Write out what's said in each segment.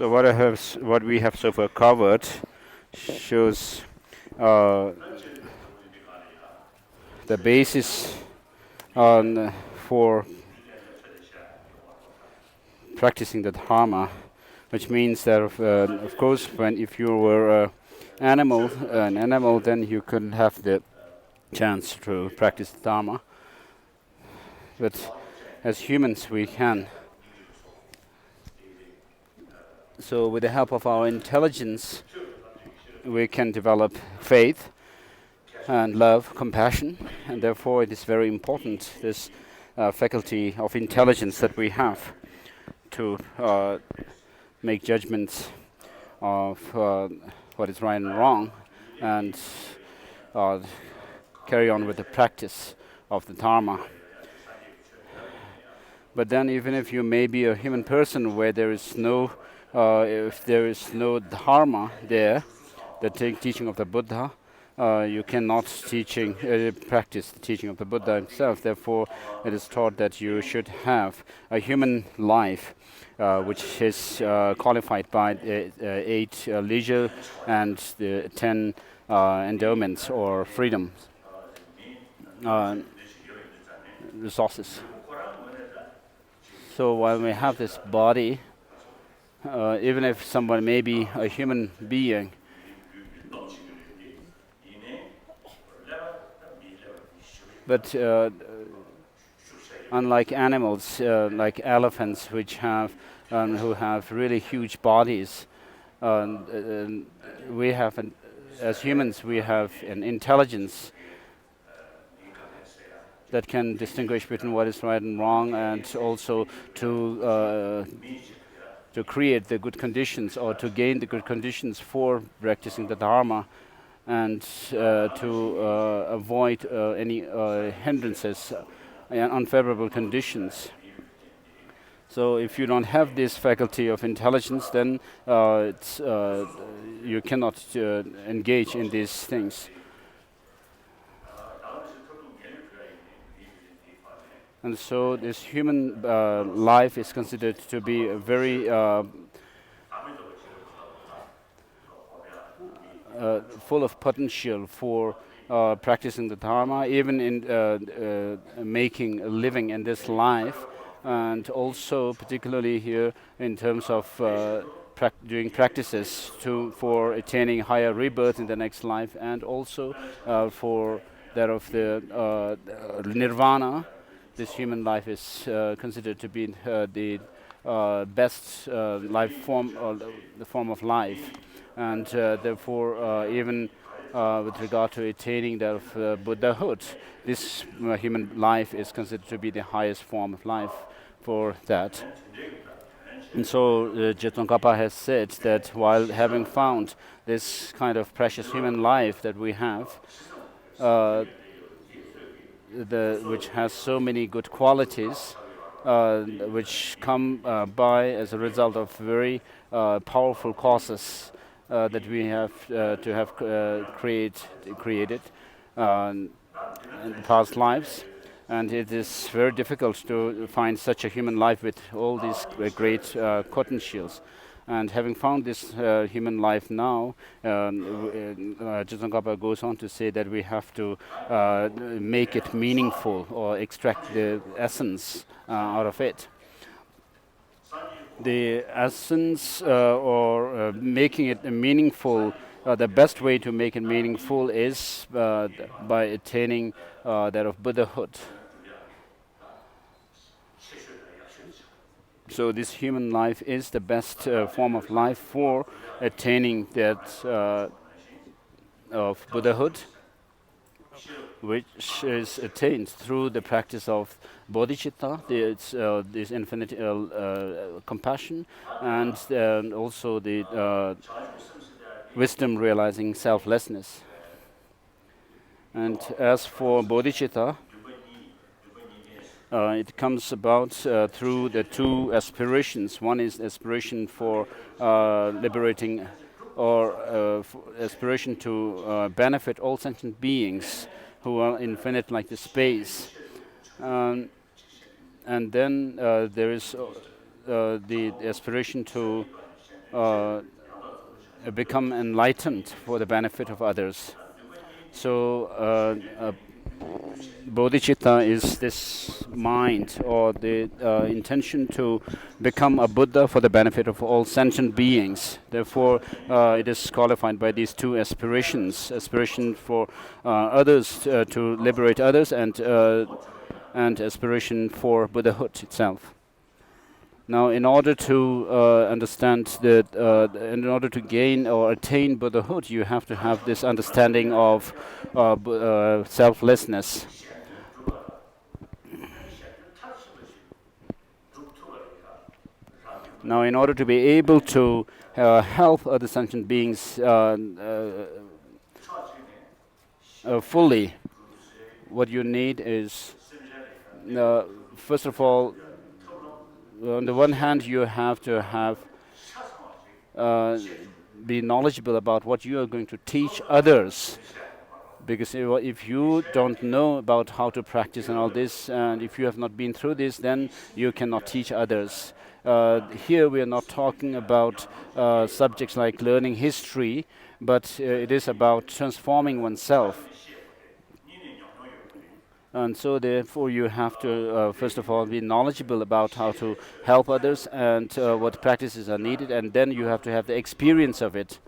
So what we have so far covered shows uh, the basis on for practicing the dharma, which means that of course, when if you were an animal, then you couldn't have the chance to practice dharma. But as humans, we can. So, with the help of our intelligence, we can develop faith and love, compassion, and therefore it is very important, this faculty of intelligence that we have to make judgments of what is right and wrong, and uh, carry on with the practice of the Dharma. But then, even if you may be a human person where there is no, if there is no Dharma there, the teaching of the Buddha, you cannot practice the teaching of the Buddha himself. Therefore, it is taught that you should have a human life, which is qualified by the 8 leisure and the 10 endowments or freedom resources. So while we have this body, even if someone may be a human being, but unlike animals, like elephants, which have who have really huge bodies, we have, as humans, we have an intelligence that can distinguish between what is right and wrong, and also to create the good conditions or to gain the good conditions for practicing the Dharma, and to avoid any hindrances and unfavorable conditions. So if you don't have this faculty of intelligence, then you cannot engage in these things. And so this human life is considered to be a very full of potential for practicing the Dharma, even in making a living in this life, and also particularly here in terms of doing practices for attaining higher rebirth in the next life, and also for that of the nirvana. This human life is considered to be the best life form, or the form of life, and therefore even with regard to attaining that of buddhahood, this human life is considered to be the highest form of life for that. And so Jetongkapa has said that while having found this kind of precious human life that we have, which has so many good qualities, which come by as a result of very powerful causes that we have to have created in the past lives. And it is very difficult to find such a human life with all these great potentials. And having found this human life now, Jetongkapa goes on to say that we have to make it meaningful, or extract the essence out of it. The essence or making it meaningful, the best way to make it meaningful is by attaining that of buddhahood. So this human life is the best form of life for attaining that of buddhahood, which is attained through the practice of bodhicitta, this infinite compassion, and also the wisdom realizing selflessness. And as for bodhicitta, it comes about through the 2 aspirations. One is aspiration for liberating, or aspiration to benefit all sentient beings who are infinite like the space. And then there is the aspiration to uh, become enlightened for the benefit of others. So bodhicitta is this mind or the intention to become a Buddha for the benefit of all sentient beings. Therefore, it is qualified by these two aspirations: aspiration for others to liberate others, and aspiration for Buddhahood itself. Now, in order to understand that, in order to gain or attain Buddhahood, you have to have this understanding of selflessness. Now, in order to be able to help other sentient beings fully, what you need is, first of all, on the one hand, you have to be knowledgeable about what you are going to teach others. Because if you don't know about how to practice and all this, and if you have not been through this, then you cannot teach others. Here we are not talking about subjects like learning history, but it is about transforming oneself. And so therefore you have to first of all be knowledgeable about how to help others and what practices are needed, and then you have to have the experience of it.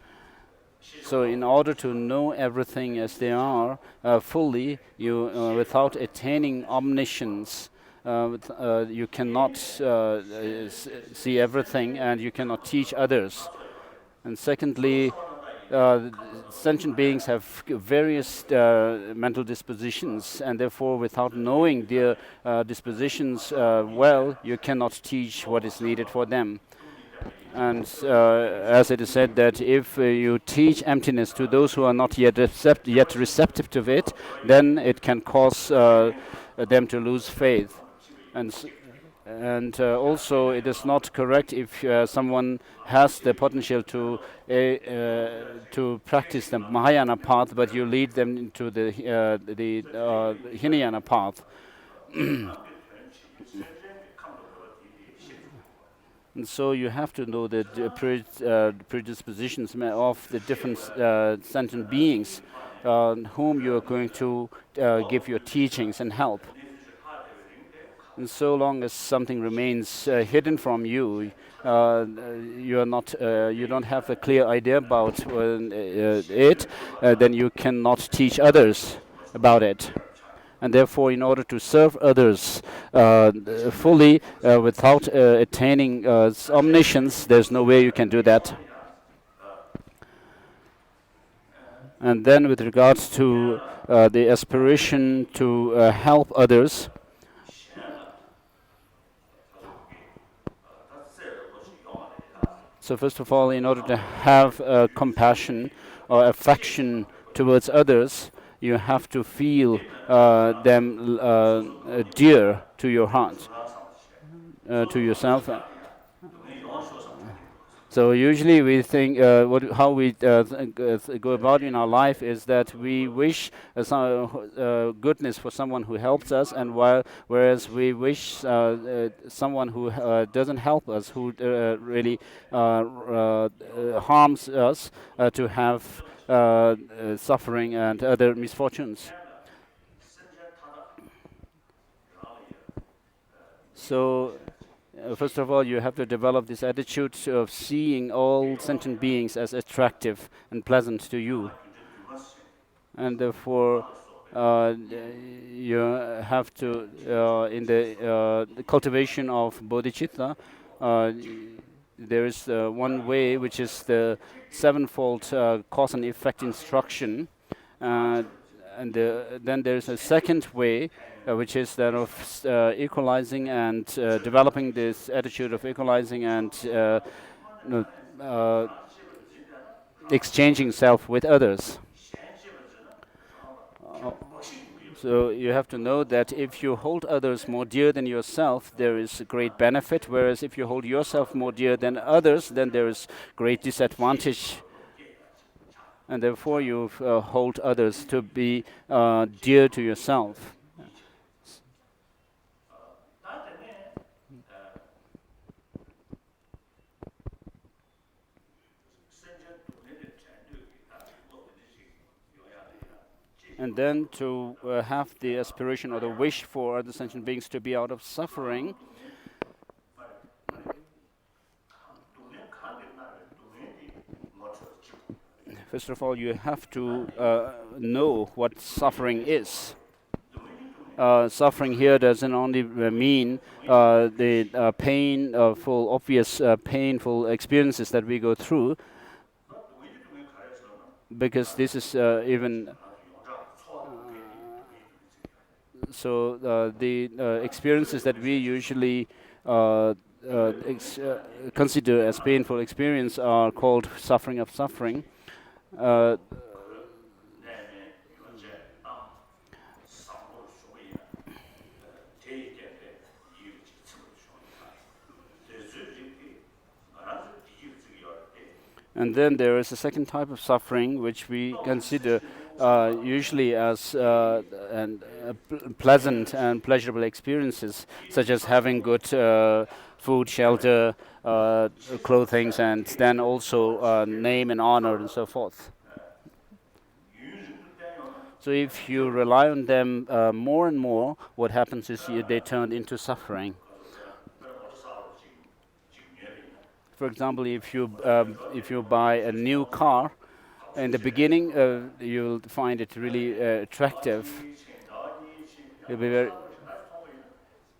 So in order to know everything as they are fully, you without attaining omniscience, you cannot see everything, and you cannot teach others. And secondly, sentient beings have various mental dispositions, and therefore without knowing their dispositions well, you cannot teach what is needed for them. And as it is said that if you teach emptiness to those who are not yet receptive to it, then it can cause them to lose faith. And also, it is not correct if someone has the potential to practice the Mahayana path, but you lead them into the Hinayana path. And so you have to know the predispositions of the different sentient beings whom you are going to give your teachings and help. And so long as something remains hidden from you, you are not, you don't have a clear idea about it, then you cannot teach others about it. And therefore, in order to serve others fully without attaining omniscience, there's no way you can do that. And then with regards to the aspiration to help others, so first of all, in order to have compassion or affection towards others, you have to feel them dear to your heart, to yourself. So usually we think how we go about in our life is that we wish some goodness for someone who helps us, and whereas we wish someone who doesn't help us, who really harms us, to have suffering and other misfortunes. So first of all, you have to develop this attitude of seeing all sentient beings as attractive and pleasant to you. And therefore, you have to, in the cultivation of bodhicitta, there is one way, which is the sevenfold cause and effect instruction. And then there's a second way, which is that of equalizing and developing this attitude of equalizing and exchanging self with others. So you have to know that if you hold others more dear than yourself, there is a great benefit, whereas if you hold yourself more dear than others, then there is great disadvantage. And therefore you hold others to be dear to yourself. and then to have the aspiration or the wish for other sentient beings to be out of suffering. First of all, you have to know what suffering is. Suffering here doesn't only mean the painful, obvious, painful experiences that we go through, because this is even so the experiences that we usually consider as painful experience are called suffering of suffering. And then there is a second type of suffering which we consider usually as pleasant and pleasurable experiences, such as having good food, shelter, clothing, and then also name and honor and so forth. So if you rely on them more and more, what happens is they turn into suffering. For example, if you buy a new car, in the beginning you'll find it really attractive. You'll be very,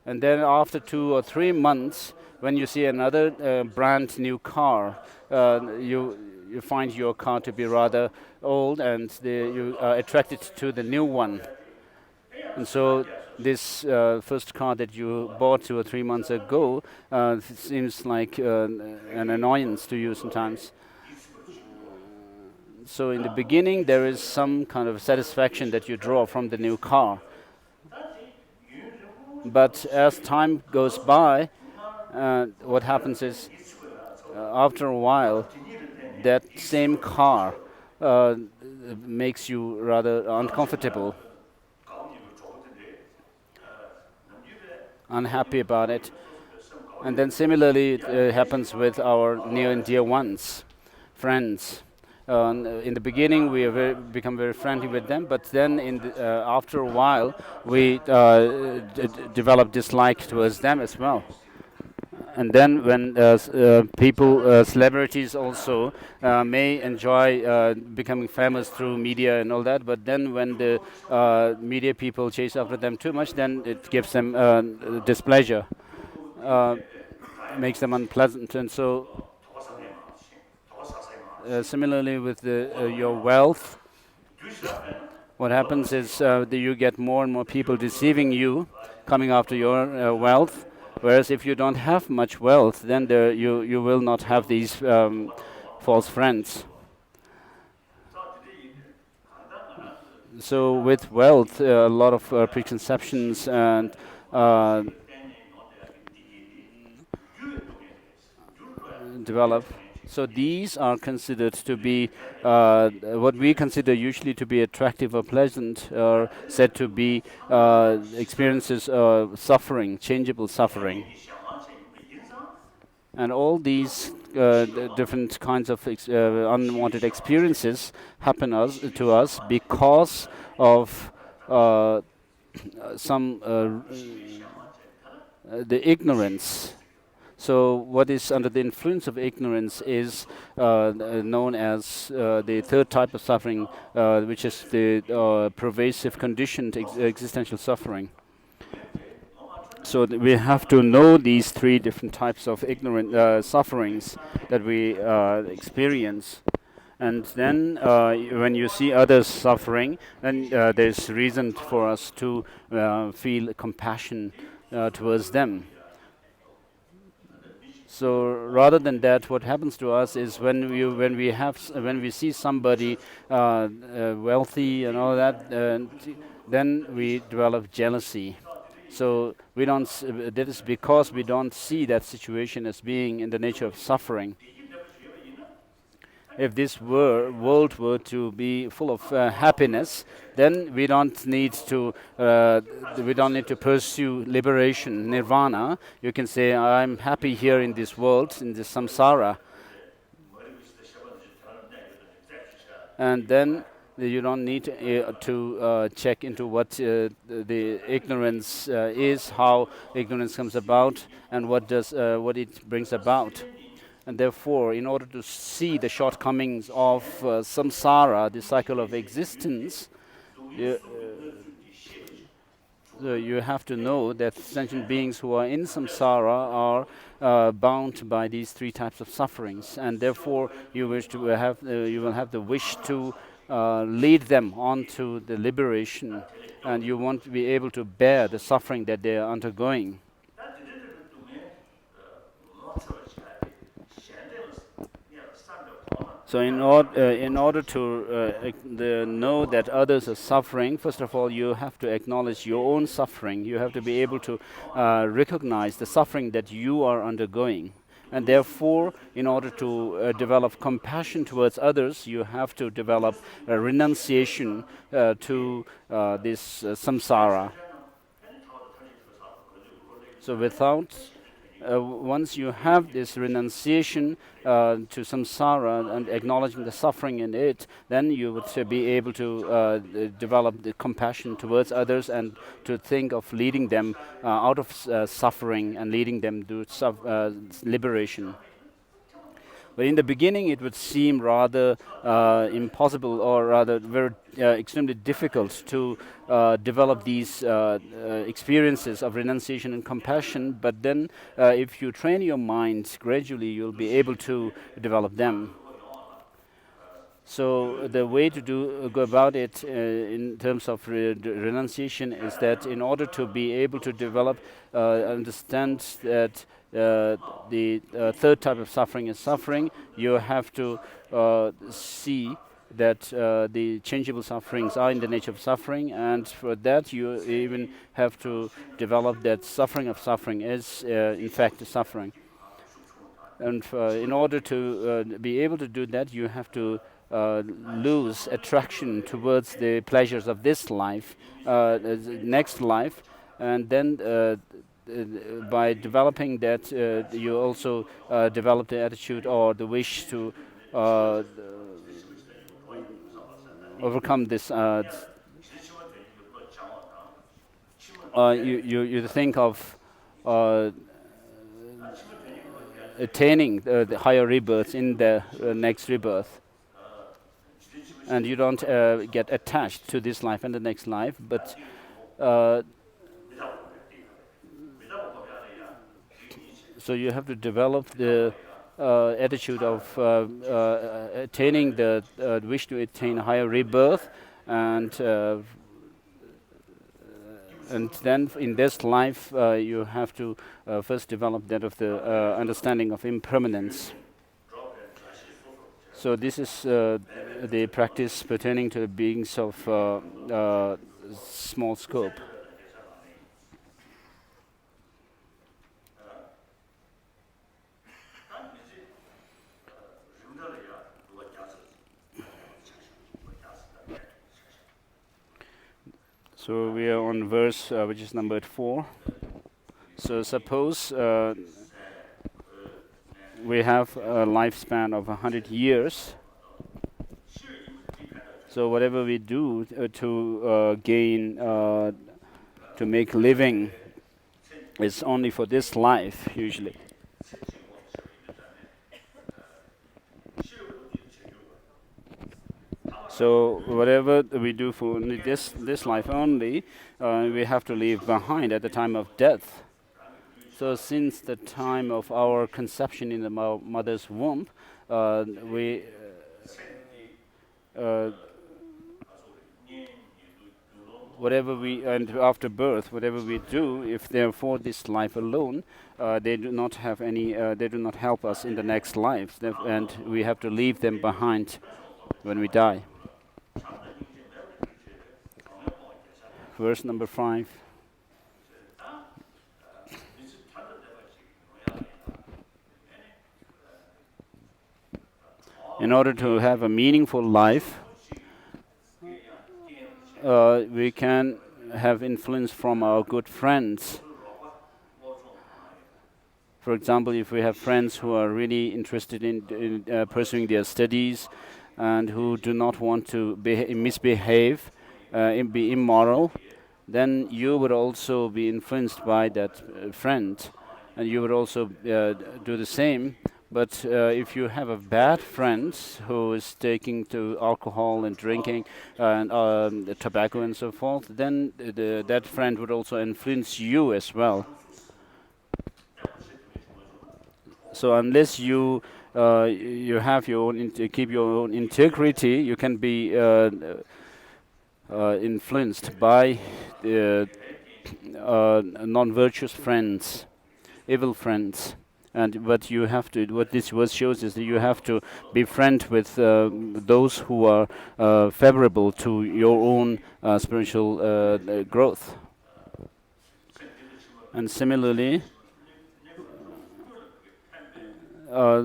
and then after 2 or 3 months, when you see another brand new car, you find your car to be rather old, and you are attracted to the new one. And so this first car that you bought 2 or 3 months ago seems like an annoyance to you sometimes. So in the beginning, there is some kind of satisfaction that you draw from the new car. But as time goes by, what happens is, after a while, that same car makes you rather uncomfortable, unhappy about it. And then similarly, it happens with our near and dear ones, friends. In the beginning, we become very friendly with them, but then after a while, we develop dislike towards them as well. And then when people, celebrities also may enjoy becoming famous through media and all that, but then when the media people chase after them too much, then it gives them displeasure, makes them unpleasant. And so similarly with your wealth, what happens is that you get more and more people deceiving you, coming after your wealth. Whereas if you don't have much wealth, then you will not have these false friends. So with wealth, a lot of preconceptions and develop. So these are considered to be what we consider usually to be attractive or pleasant, or said to be experiences of suffering, changeable suffering. And all these different kinds of unwanted experiences happen to us because of some the ignorance. So what is under the influence of ignorance is known as the third type of suffering, which is the pervasive conditioned existential suffering. So we have to know these 3 different types of ignorant sufferings that we experience. And then when you see others suffering, then there's reason for us to feel compassion towards them. So rather than that, what happens to us is when we see somebody wealthy and all that, then we develop jealousy. So we don't. That is because we don't see that situation as being in the nature of suffering. If this world were to be full of happiness, then we don't need to pursue liberation, nirvana. You can say, I'm happy here in this world, in this samsara. And then You don't need to check into what the ignorance is, how ignorance comes about, and what it brings about. And therefore, in order to see the shortcomings of samsara, the cycle of existence, you, you have to know that sentient beings who are in samsara are bound by these three types of sufferings, and therefore you will have the wish to lead them onto the liberation, and you want to be able to bear the suffering that they are undergoing. So in order to know that others are suffering, first of all, you have to acknowledge your own suffering. You have to be able to recognize the suffering that you are undergoing. And therefore, in order to develop compassion towards others, you have to develop a renunciation to this samsara. So once you have this renunciation to samsara and acknowledging the suffering in it, then you would be able to develop the compassion towards others and to think of leading them out of suffering and leading them to liberation. But in the beginning, it would seem rather impossible, or rather very extremely difficult to develop these experiences of renunciation and compassion. But then, if you train your mind gradually, you'll be able to develop them. So the way to go about it in terms of renunciation is that in order to be able to develop, understand that the third type of suffering is suffering, you have to see that the changeable sufferings are in the nature of suffering, and for that you even have to develop that suffering of suffering is in fact suffering. And in order to be able to do that, you have to lose attraction towards the pleasures of this life, next life, and then by developing that, you also develop the attitude or the wish to overcome this. You think of attaining the higher rebirths in the next rebirth. And you don't get attached to this life and the next life, but so you have to develop the attitude of attaining the wish to attain a higher rebirth, and then in this life you have to first develop that of the understanding of impermanence. So this is the practice pertaining to beings of small scope. So we are on verse which is numbered 4. So suppose we have a lifespan of 100 years. So whatever we do to gain, to make living, is only for this life usually. So whatever we do for only this life only, we have to leave behind at the time of death. So since the time of our conception in the mother's womb, whatever we, and after birth, whatever we do, if they're for this life alone, they do not have any. They do not help us in the next life, and we have to leave them behind when we die. Verse number 5. In order to have a meaningful life, we can have influence from our good friends. For example, if we have friends who are really interested in pursuing their studies, and who do not want to misbehave, be immoral, then you would also be influenced by that friend, and you would also do the same. But if you have a bad friend who is taking to alcohol and drinking and tobacco and so forth, then that friend would also influence you as well. So unless you have your own keep your own integrity, you can be influenced by the non-virtuous friends, evil friends. And what you have to, what this verse shows is that you have to be friend with those who are favorable to your own spiritual growth. And similarly, uh,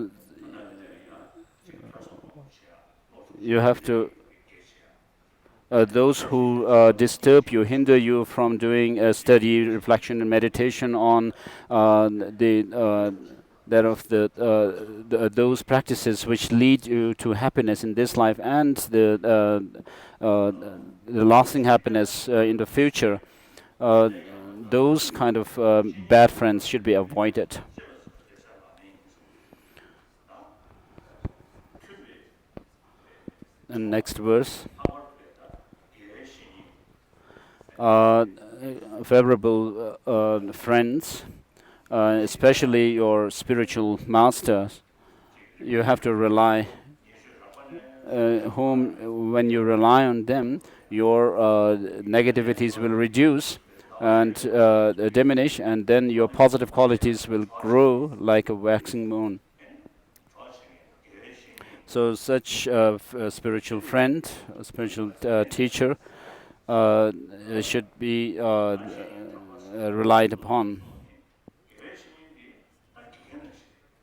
you have to those who disturb you, hinder you from doing study, reflection, and meditation on the that of those practices which lead you to happiness in this life and the lasting happiness in the future. Uh, those kind of bad friends should be avoided. And next verse. Uh, Favorable friends, especially your spiritual masters, you have to rely whom when you rely on them, your negativities will reduce and diminish, and then your positive qualities will grow like a waxing moon. So such a spiritual friend, a spiritual teacher should be relied upon.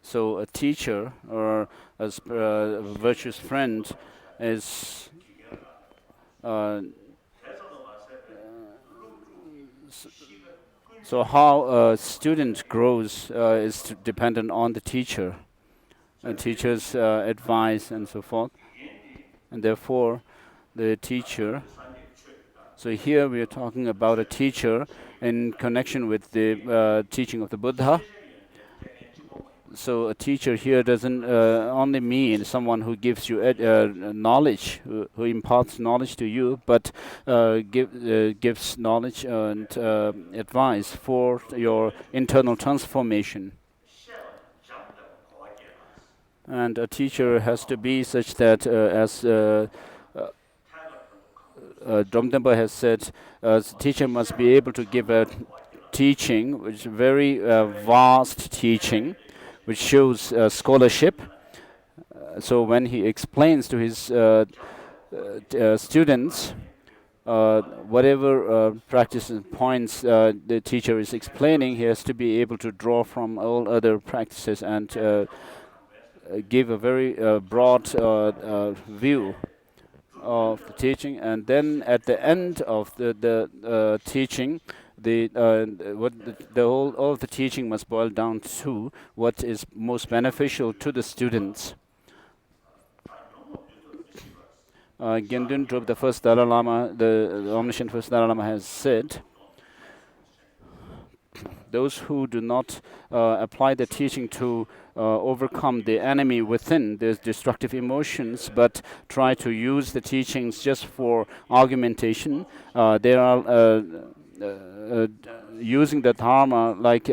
So a teacher or a virtuous friend is so how a student grows is dependent on the teacher, teacher's advice and so forth, and therefore the teacher. So here we are talking about a teacher in connection with the teaching of the Buddha. So a teacher here doesn't only mean someone who gives you knowledge, who imparts knowledge to you, but gives knowledge and advice for your internal transformation. And a teacher has to be such that, as Dromdenpa has said, teacher must be able to give a teaching, which is very vast teaching, which shows scholarship. So when he explains to his students whatever practice and points the teacher is explaining, he has to be able to draw from all other practices and give a very broad view of the teaching, and then at the end of the teaching, the whole all of the teaching must boil down to what is most beneficial to the students. Gendun Drop, the first Dalai Lama, the omniscient first Dalai Lama, has said, those who do not apply the teaching to overcome the enemy within, the destructive emotions, but try to use the teachings just for argumentation, they are using the dharma like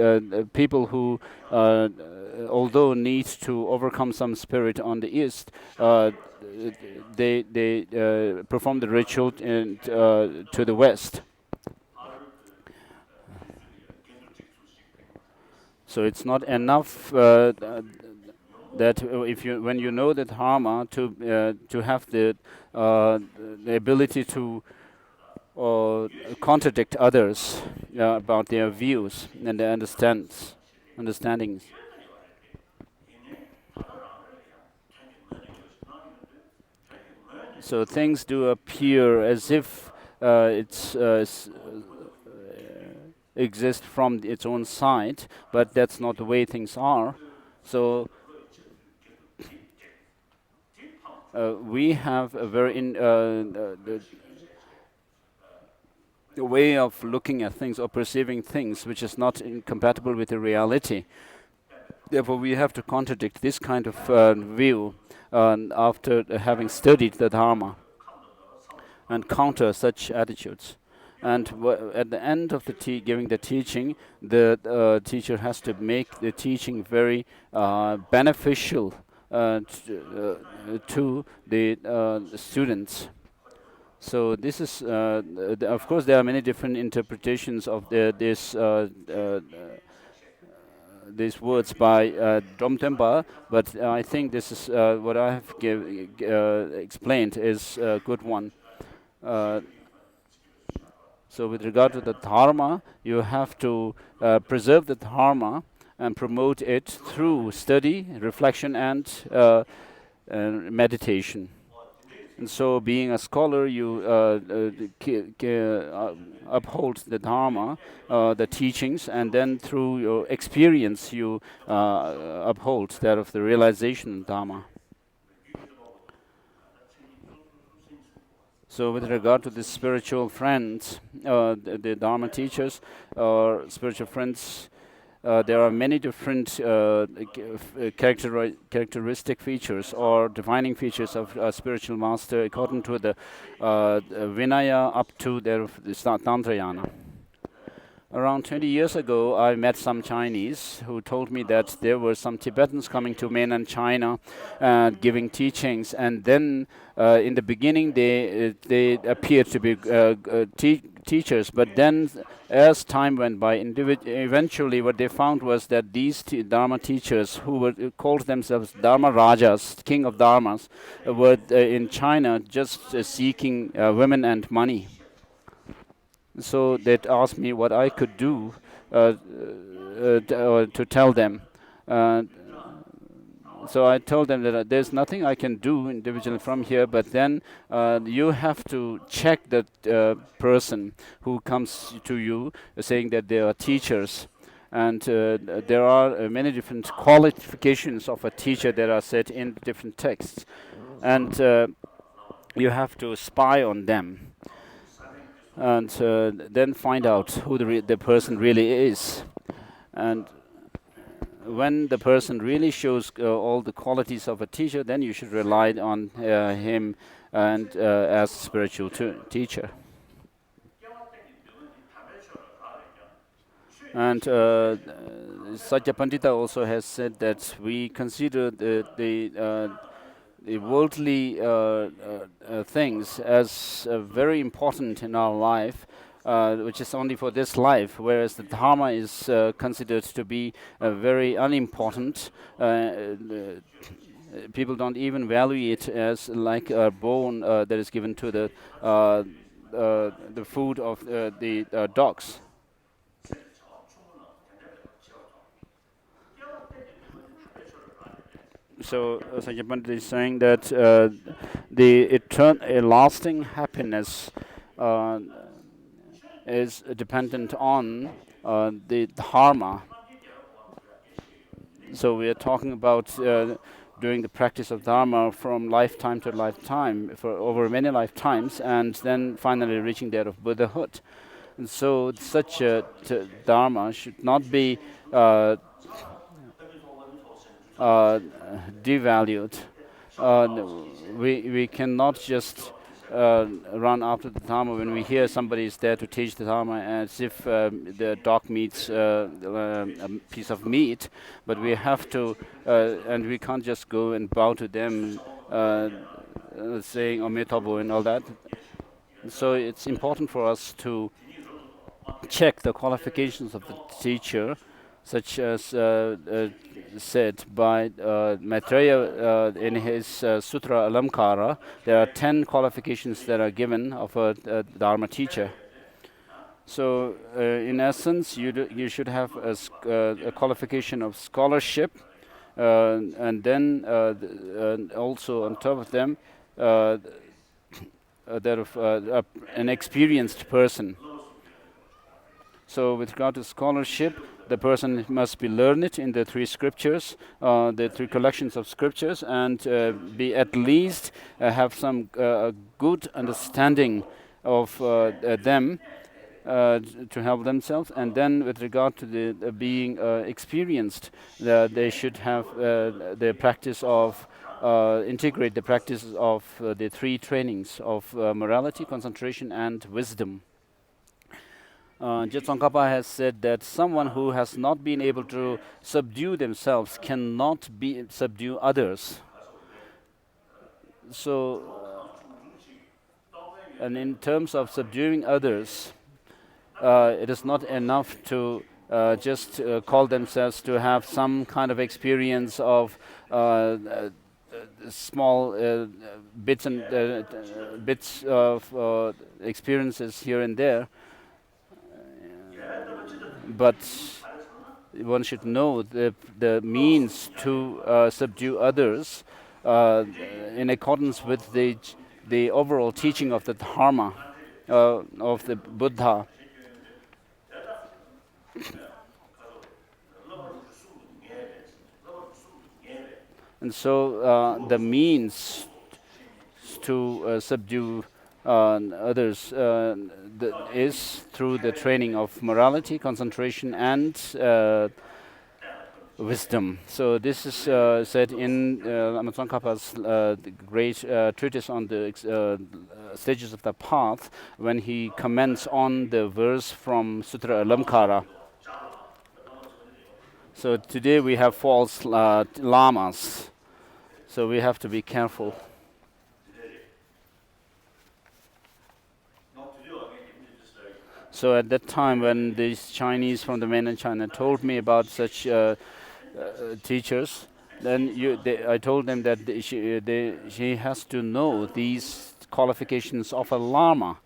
people who, although need to overcome some spirit on the east, they perform the ritual to the west. So it's not enough that if you, when you know the dharma, to have the ability to contradict others about their views and their understandings. So things do appear as if it's exist from its own side, but that's not the way things are. So we have a very the way of looking at things or perceiving things which is not incompatible with the reality. Therefore, we have to contradict this kind of view after having studied the Dharma and counter such attitudes. And at the end of the giving the teaching, the teacher has to make the teaching very beneficial to the students. So this is, of course, there are many different interpretations of these words by Dromtempa, but I think this is what I have explained is a good one. So with regard to the Dharma, you have to preserve the Dharma and promote it through study, reflection, and meditation. And so, being a scholar, you uphold the Dharma, the teachings, and then through your experience, you uphold that of the realization of Dharma. So, with regard to the spiritual friends, the Dharma teachers, or spiritual friends, there are many different characteristic features or defining features of a spiritual master according to the Vinaya up to their Tantrayana. Around 20 years ago, I met some Chinese who told me that there were some Tibetans coming to mainland China giving teachings, and then in the beginning they appeared to be teachers, but then as time went by, eventually what they found was that these Dharma teachers, who were called themselves Dharma Rajas, king of Dharmas, were in China just seeking women and money. So they asked me what I could do to tell them. So I told them that there's nothing I can do individually from here, but then you have to check that person who comes to you saying that they are teachers. And there are many different qualifications of a teacher that are set in different texts. And you have to spy on them. And then find out who the person really is. And when the person really shows all the qualities of a teacher, then you should rely on him and as a spiritual teacher. And Satya Pandita also has said that we consider the worldly things as very important in our life, which is only for this life, whereas the Dharma is considered to be very unimportant. People don't even value it as like a bone that is given to the food of the dogs. So Sajja Pandit is saying that the lasting happiness is dependent on the Dharma. So we are talking about doing the practice of Dharma from lifetime to lifetime for over many lifetimes, and then finally reaching that of Buddhahood. And so such a Dharma should not be devalued. We cannot just run after the Dharma when we hear somebody is there to teach the Dharma as if the dog meets a piece of meat, but we have to, and we can't just go and bow to them saying Ometabo and all that. So it's important for us to check the qualifications of the teacher, such as said by Maitreya in his Sutra Alamkara. There are 10 qualifications that are given of a Dharma teacher. So in essence, you should have a qualification of scholarship, and then also on top of them that of an experienced person. So with regard to scholarship, the person must be learned in the three scriptures, the three collections of scriptures, and be at least have some good understanding of them to help themselves. And then with regard to the being experienced, they should have the practice of integrate the practices of the three trainings of morality, concentration, and wisdom. Tsongkhapa has said that someone who has not been able to subdue themselves cannot subdue others. So, and in terms of subduing others, it is not enough to just call themselves to have some kind of experience of small bits of experiences here and there, but one should know the means to subdue others in accordance with the overall teaching of the Dharma of the Buddha. And so the means to subdue others is through the training of morality, concentration, and wisdom. So this is said in Lama Tsongkhapa's great treatise on the stages of the path, when he comments on the verse from Sutra Alamkara. So today we have false lamas, so we have to be careful. So at that time, when these Chinese from the mainland China told me about such teachers, then I told them that she has to know these qualifications of a Lama.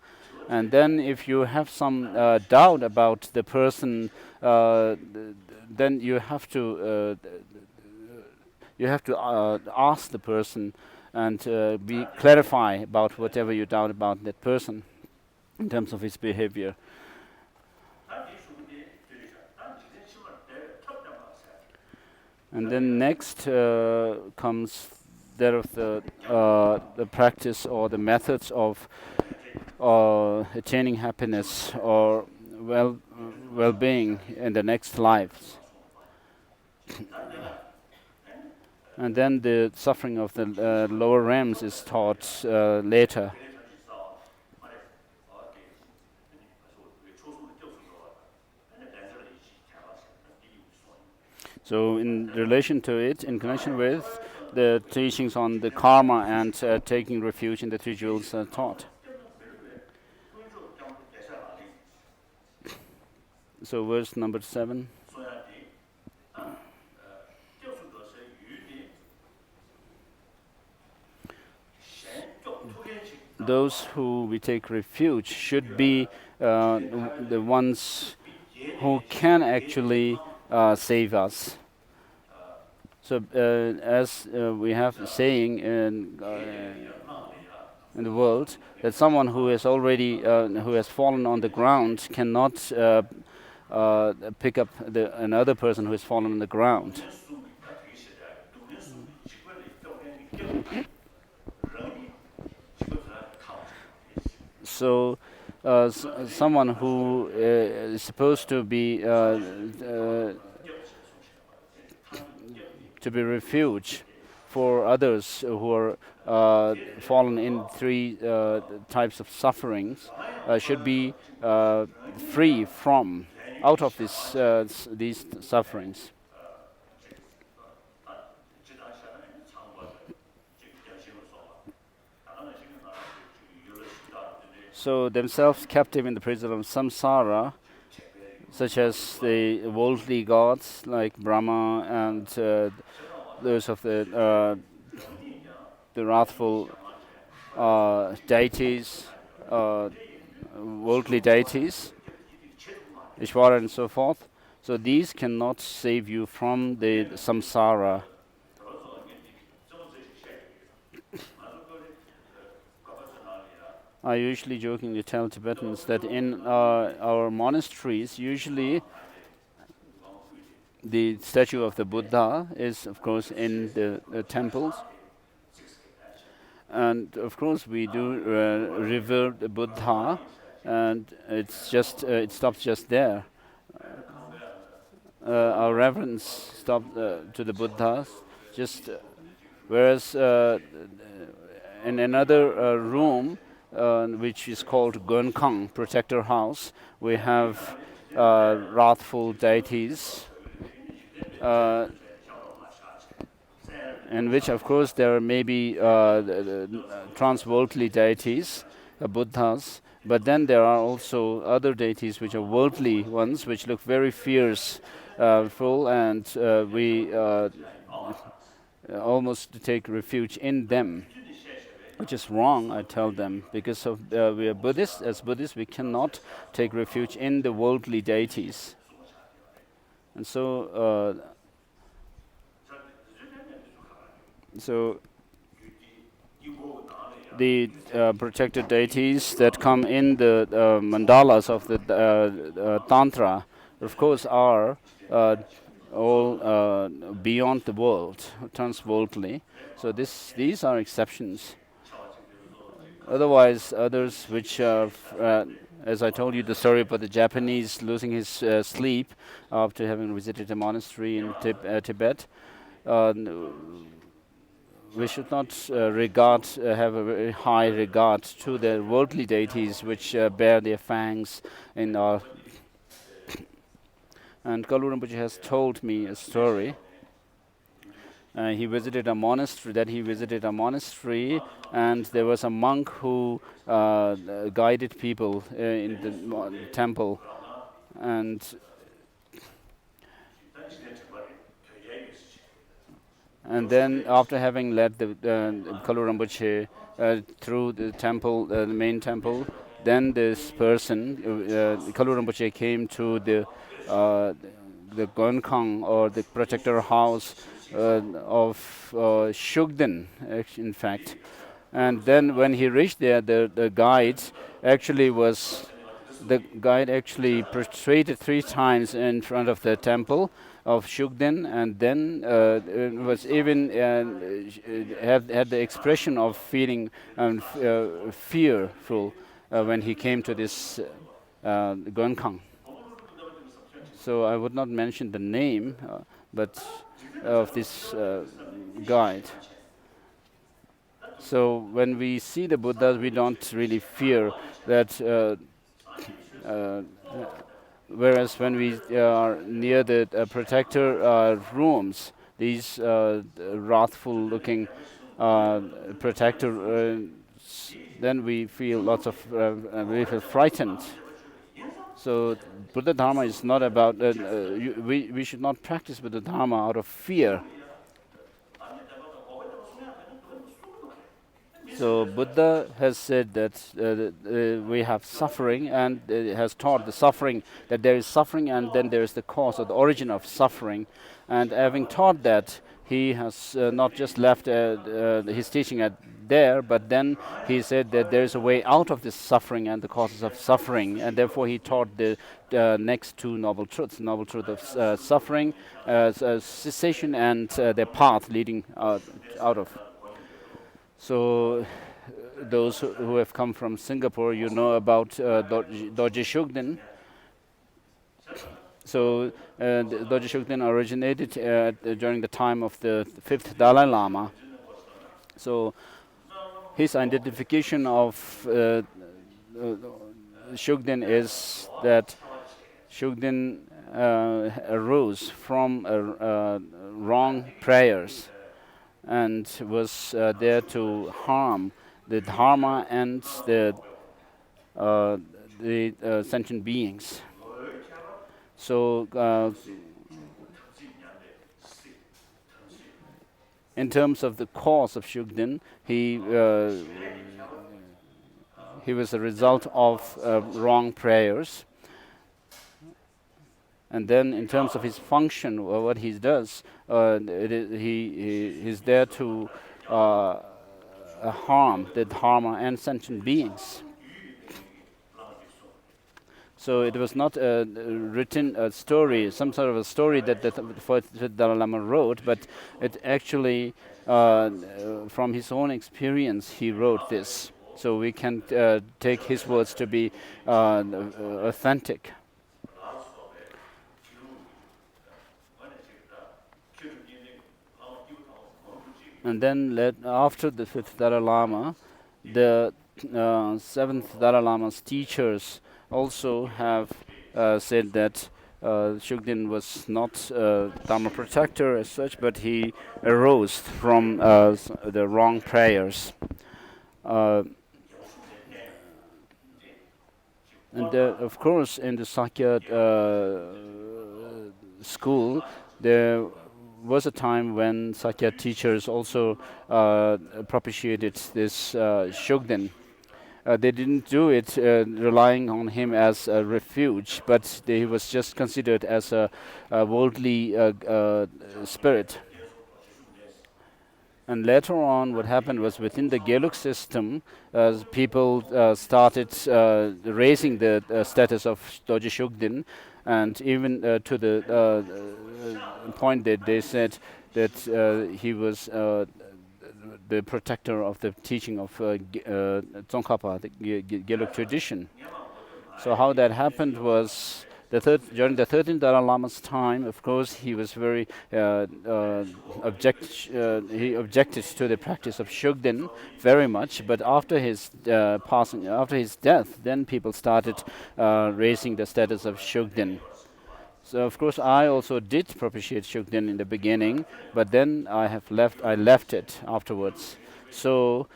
And then if you have some doubt about the person, then you have to ask the person and clarify about whatever you doubt about that person in terms of his behavior. And then next comes that of the practice or the methods of attaining happiness or well-being in the next lives. And then the suffering of the lower realms is taught later. So in relation to it, in connection with the teachings on the karma and taking refuge in the three jewels taught. So verse number 7. Those who we take refuge should be the ones who can actually save us. So as we have a saying in the world, that someone who has already who has fallen on the ground cannot pick up another person who has fallen on the ground. So someone who is supposed to be refuge for others who are fallen in three types of sufferings should be free from out of these sufferings. So themselves captive in the prison of samsara, such as the worldly gods like Brahma and those of the wrathful deities, worldly deities, Ishvara and so forth. So these cannot save you from the samsara. I usually jokingly tell Tibetans that in our monasteries, usually the statue of the Buddha is, of course, in the temples. And of course, we do revere the Buddha, and it stops just there. Our reverence stopped to the Buddhas, just whereas in another room, which is called Gonkang, Protector House, we have wrathful deities, in which, of course, there may be trans-worldly deities, Buddhas, but then there are also other deities which are worldly ones, which look very fierce, full, and we almost take refuge in them, which is wrong, I tell them, because we are Buddhists. As Buddhists, we cannot take refuge in the worldly deities. And so the protected deities that come in the mandalas of the Tantra, of course, are all beyond the world, transworldly. So these are exceptions. Otherwise, others which are, as I told you, the story about the Japanese losing his sleep after having visited a monastery in Tibet. We should not have a very high regard to the worldly deities which bear their fangs in our. And Kalu Rinpoche has told me a story. He visited a monastery, and there was a monk who guided people in the temple, and then after having led the Kalu Rinpoche through the temple, the main temple, then this person, Kalu Rinpoche, came to the Gonkang, or the protector house of Shugden, in fact. And then when he reached there, the guide actually prostrated 3 times in front of the temple of Shugden, and then was even had the expression of feeling fearful when he came to this Gonkang. So I would not mention the name, but of this guide. So when we see the Buddhas, we don't really fear that. Whereas when we are near the protector rooms, these wrathful-looking protector, then we feel we feel frightened. So Buddha Dharma is not about. We should not practice Buddha Dharma out of fear. So Buddha has said that we have suffering, and has taught the suffering, that there is suffering and then there is the cause or the origin of suffering. And having taught that, he has not just left his teaching at there, but then he said that there is a way out of this suffering and the causes of suffering, and therefore he taught the next 2 noble truths: noble truth of suffering, cessation, and the path leading out of. So those who have come from Singapore, you know about Dorje Shugden. So Dorje Shugden originated during the time of the 5th Dalai Lama. So his identification of Shugden is that Shugden arose from wrong prayers, and was there to harm the dharma and the sentient beings. So in terms of the cause of Shugden, he was a result of wrong prayers. And then in terms of his function, what he does, he's there to harm the dharma and sentient beings. So it was not a written story, some sort of a story that the fourth Dalai Lama wrote, but it actually, from his own experience, he wrote this. So we can take his words to be authentic. And then after the fifth Dalai Lama, the seventh Dalai Lama's teachers also have said that Shugden was not a Dharma protector as such, but he arose from the wrong prayers. And of course, in the Sakya school, there was a time when Sakya teachers also propitiated this Shugden. They didn't do it relying on him as a refuge, but he was just considered as a worldly spirit. And later on, what happened was within the Geluk system, people started raising the status of Doji Shugden, and even to the point that they said that he was the protector of the teaching of Tsongkhapa, the Geluk tradition. So how that happened was during the 13th Dalai Lama's time. Of course, he was very he objected to the practice of Shugden very much. But after his passing, after his death, then people started raising the status of Shugden. So of course, I also did propitiate Shugden in the beginning, but then I left it afterwards. So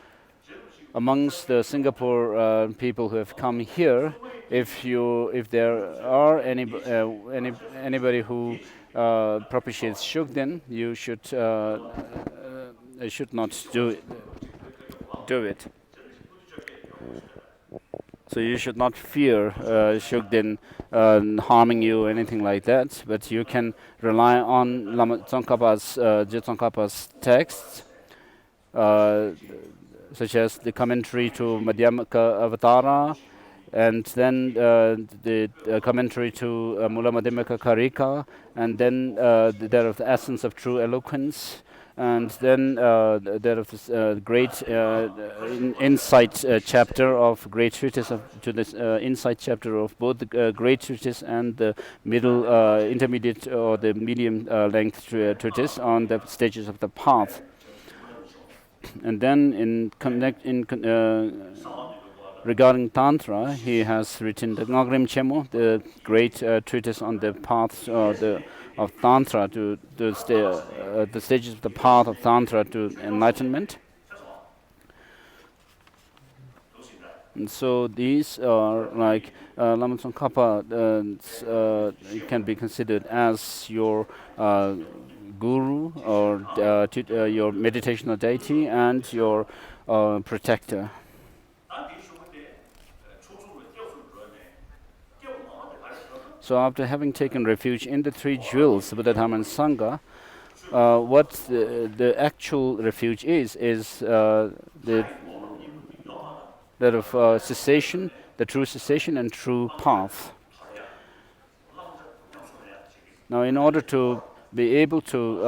amongst the Singapore people who have come here, if there are anybody who propitiates Shugden, you should not do it. So you should not fear Shugden harming you or anything like that, but you can rely on Lama Tsongkhapa's Tsongkhapa's texts, such as the commentary to Madhyamaka Avatara, and then the commentary to Mula Madhyamaka Karika, and then there of the essence of true eloquence, and then there of this great insight chapter of great treatise to this insight chapter of both the great treatise and the middle intermediate or the medium length treatise on the stages of the path. And then regarding Tantra, he has written the Ngagrim Chemo, the great treatise on the paths of Tantra to the stages of the path of Tantra to enlightenment. And so these are like Lama Tsongkhapa can be considered as your guru or your meditational deity and your protector. So after having taken refuge in the three jewels, Buddha, Dharma and Sangha, what the actual refuge is that of cessation, the true cessation and true path. Now in order to be able to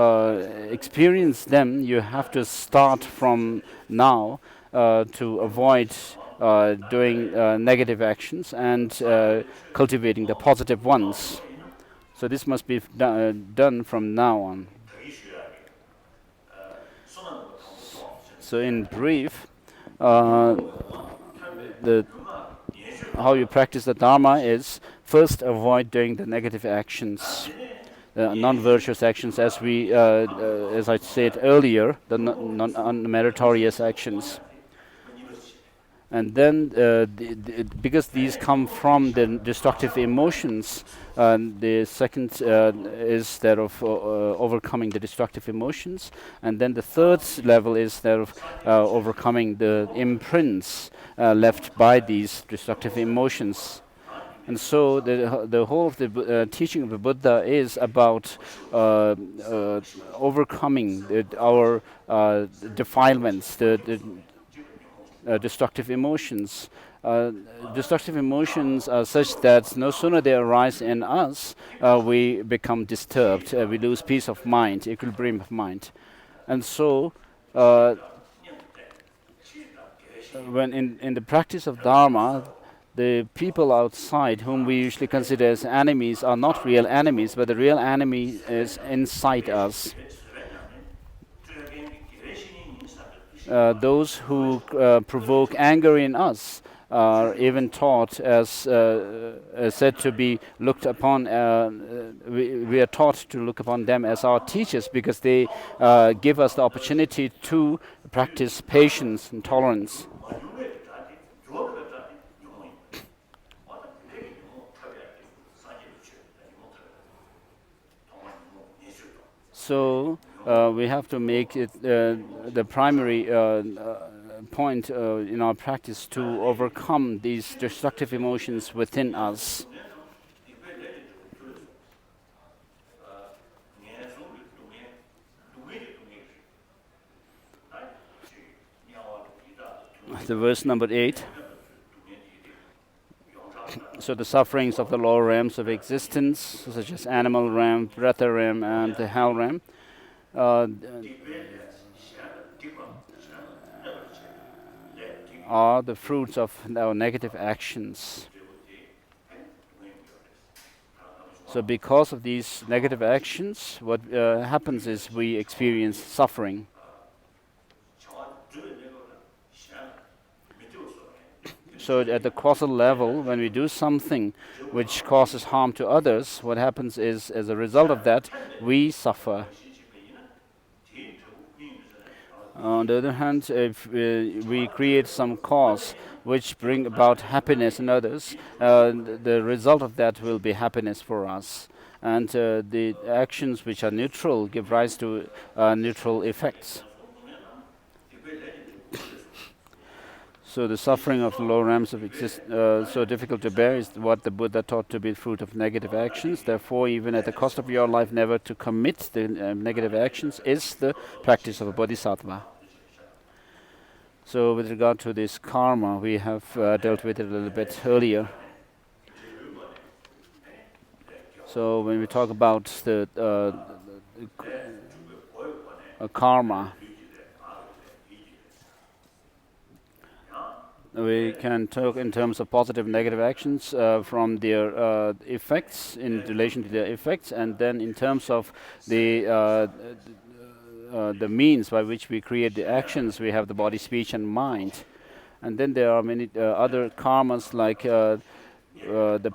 experience them, you have to start from now to avoid doing negative actions and cultivating the positive ones. So this must be done from now on. So in brief, how you practice the Dharma is first avoid doing the negative actions, non-virtuous actions, as I said earlier, the non-meritorious actions. And then, because these come from the destructive emotions, the second is that of overcoming the destructive emotions. And then the third level is that of overcoming the imprints left by these destructive emotions. And so the whole of the teaching of the Buddha is about overcoming our defilements, the destructive emotions, uh, destructive emotions are such that no sooner they arise in us, we become disturbed, we lose peace of mind, equilibrium of mind. And so, when in the practice of Dharma, the people outside, whom we usually consider as enemies, are not real enemies, but the real enemy is inside us. Those who provoke anger in us are even taught as said to be looked upon. We are taught to look upon them as our teachers because they give us the opportunity to practice patience and tolerance. So we have to make it the primary point in our practice to overcome these destructive emotions within us. The verse number 8. So the sufferings of the lower realms of existence, such as animal realm, breatha realm, and the hell realm, are the fruits of our negative actions. So because of these negative actions, what happens is we experience suffering. So at the causal level, when we do something which causes harm to others, what happens is, as a result of that, we suffer. On the other hand, if we create some cause which bring about happiness in others, the result of that will be happiness for us. And the actions which are neutral give rise to neutral effects. So the suffering of the lower realms of existence, so difficult to bear, is what the Buddha taught to be the fruit of negative actions. Therefore, even at the cost of your life, never to commit the negative actions is the practice of a bodhisattva. So with regard to this karma, we have dealt with it a little bit earlier. So when we talk about the karma, we can talk in terms of positive and negative actions from their effects, in relation to their effects, and then in terms of the means by which we create the actions, we have the body, speech, and mind. And then there are many other karmas like the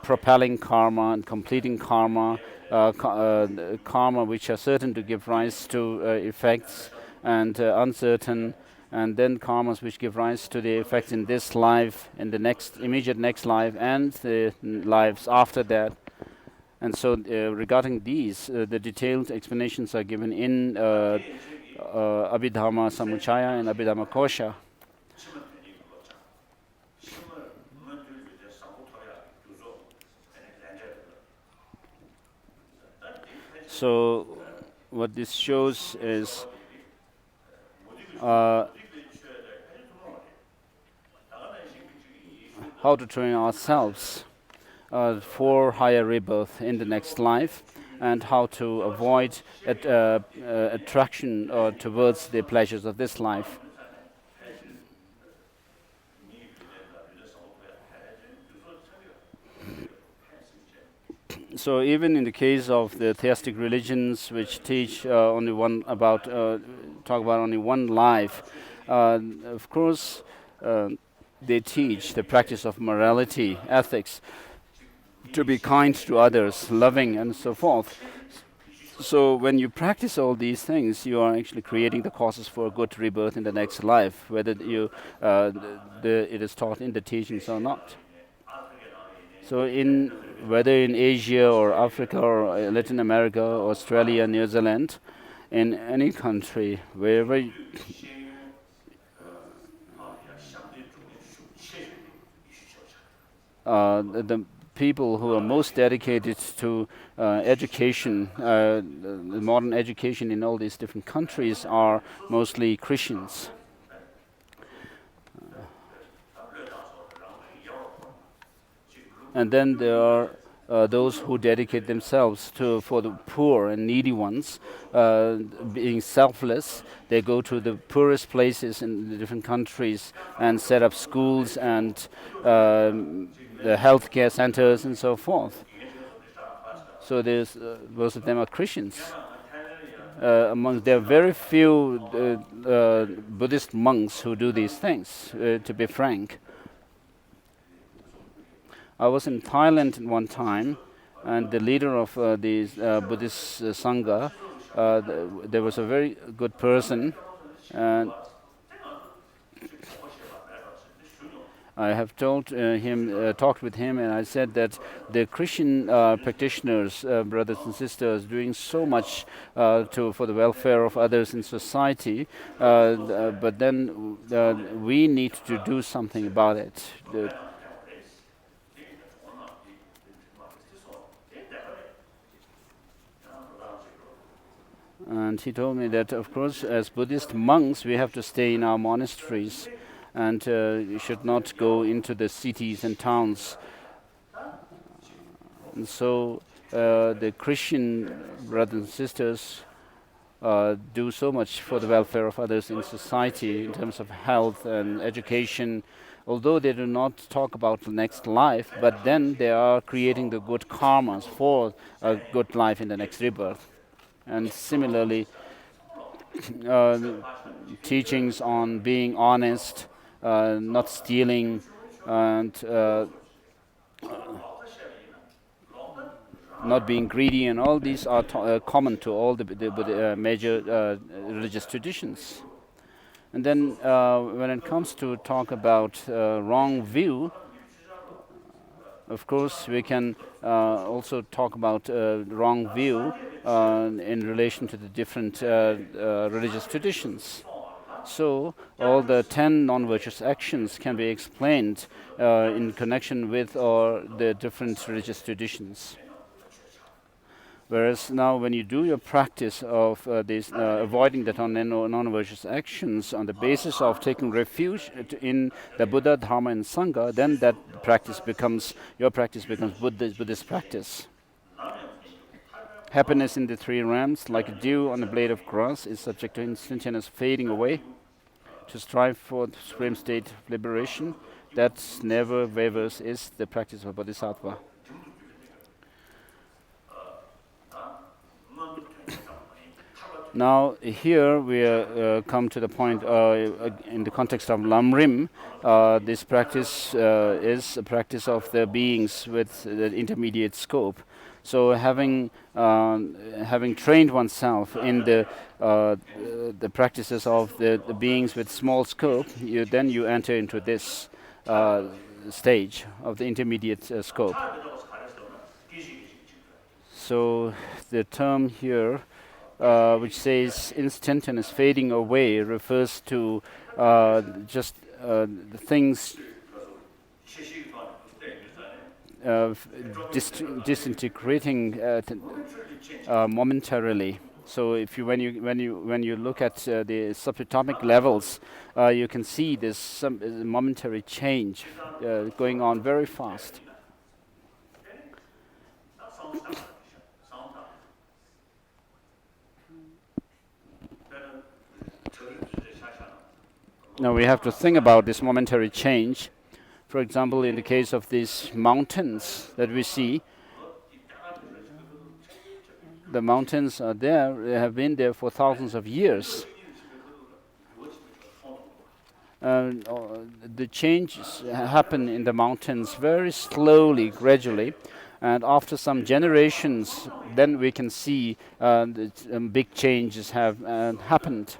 propelling karma and completing karma, karma which are certain to give rise to effects, and uncertain, and then karmas which give rise to the effects in this life, in the next immediate next life, and the lives after that. And so regarding these, the detailed explanations are given in Abhidharma Samuccaya and Abhidharma Kosha. So what this shows is how to train ourselves for higher rebirth in the next life, and how to avoid attraction towards the pleasures of this life. So even in the case of the theistic religions, which teach only one about talk about only one life, of course they teach the practice of morality, ethics, to be kind to others, loving, and so forth. So when you practice all these things, you are actually creating the causes for a good rebirth in the next life, whether it is taught in the teachings or not. So whether in Asia or Africa or Latin America, Australia, New Zealand, in any country, wherever the people who are most dedicated to education, the modern education in all these different countries, are mostly Christians. And then there are those who dedicate themselves to for the poor and needy ones, being selfless. They go to the poorest places in the different countries and set up schools and the healthcare centers and so forth. So there's most of them are Christians. Among there are very few Buddhist monks who do these things. To be frank, I was in Thailand one time, and the leader of the Buddhist Sangha, there was a very good person, and I have talked with him, and I said that the Christian practitioners, brothers and sisters, doing so much for the welfare of others in society, but then we need to do something about it. And he told me that, of course, as Buddhist monks, we have to stay in our monasteries, and you should not go into the cities and towns. And so the Christian brothers and sisters do so much for the welfare of others in society in terms of health and education. Although they do not talk about the next life, but then they are creating the good karmas for a good life in the next rebirth. And similarly, teachings on being honest, not stealing, and not being greedy, and all these are common to all the major religious traditions. And then when it comes to talk about wrong view, of course, we can also talk about wrong view in relation to the different religious traditions. So, all the 10 non-virtuous actions can be explained in connection with the different religious traditions. Whereas now, when you do your practice of avoiding the non-virtuous actions on the basis of taking refuge in the Buddha, Dharma, and Sangha, then your practice becomes Buddhist practice. Happiness in the three realms, like dew on a blade of grass, is subject to instantaneous fading away. To strive for the supreme state of liberation, that never wavers, is the practice of Bodhisattva. Now here we come to the point in the context of Lamrim. This practice is a practice of the beings with the intermediate scope. So having trained oneself in the practices of the beings with small scope, you enter into this stage of the intermediate scope. So the term here, which says instantaneous fading away, refers to just the things disintegrating momentarily. So when you look at the subatomic levels, you can see this some momentary change going on very fast. Now we have to think about this momentary change. For example, in the case of these mountains that we see, the mountains are there, they have been there for thousands of years. The changes happen in the mountains very slowly, gradually, and after some generations, then we can see big changes have happened.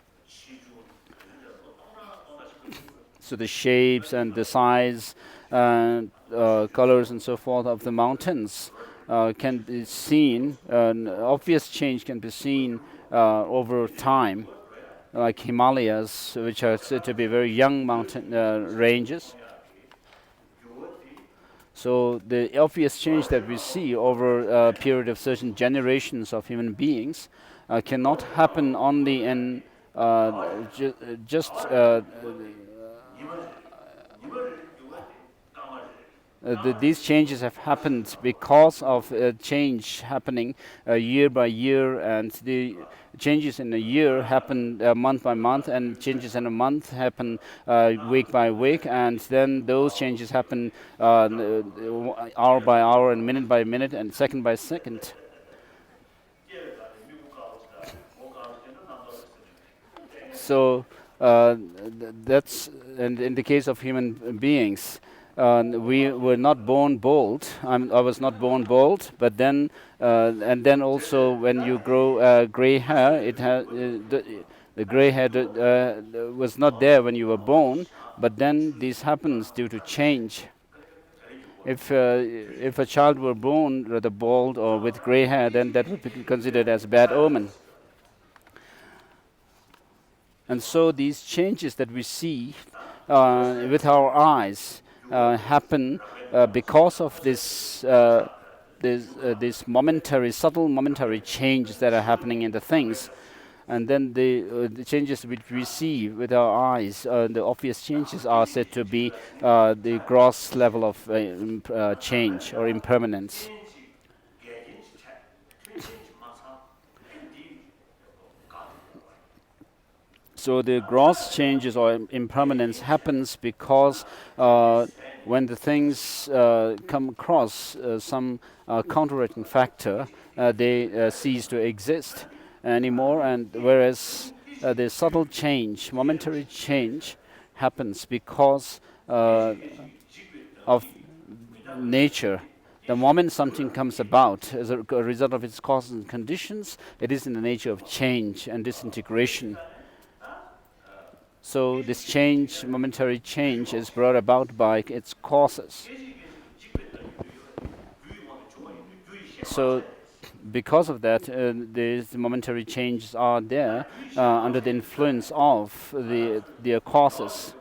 So the shapes and the size and colors and so forth of the mountains can be seen. An obvious change can be seen over time, like Himalayas, which are said to be very young mountain ranges. So the obvious change that we see over a period of certain generations of human beings cannot happen only in just these changes have happened because of change happening year by year, and the changes in a year happen month by month, and changes in a month happen week by week, and then those changes happen hour by hour and minute by minute and second by second. So that's and in the case of human beings. We were not born bald. I was not born bald, but then and then also when you grow gray hair, the gray hair was not there when you were born. But then this happens due to change. If a child were born rather bald or with gray hair, then that would be considered as a bad omen. And so these changes that we see with our eyes happen because of this momentary, subtle momentary changes that are happening in the things. And then the changes which we see with our eyes, the obvious changes are said to be the gross level of change or impermanence. So the gross changes or impermanence happens because when the things come across some counteracting factor, they cease to exist anymore. And whereas the subtle change, momentary change, happens because of nature. The moment something comes about as a result of its causes and conditions, it is in the nature of change and disintegration. So this change, momentary change, is brought about by its causes. So because of that, these momentary changes are there under the influence of their causes.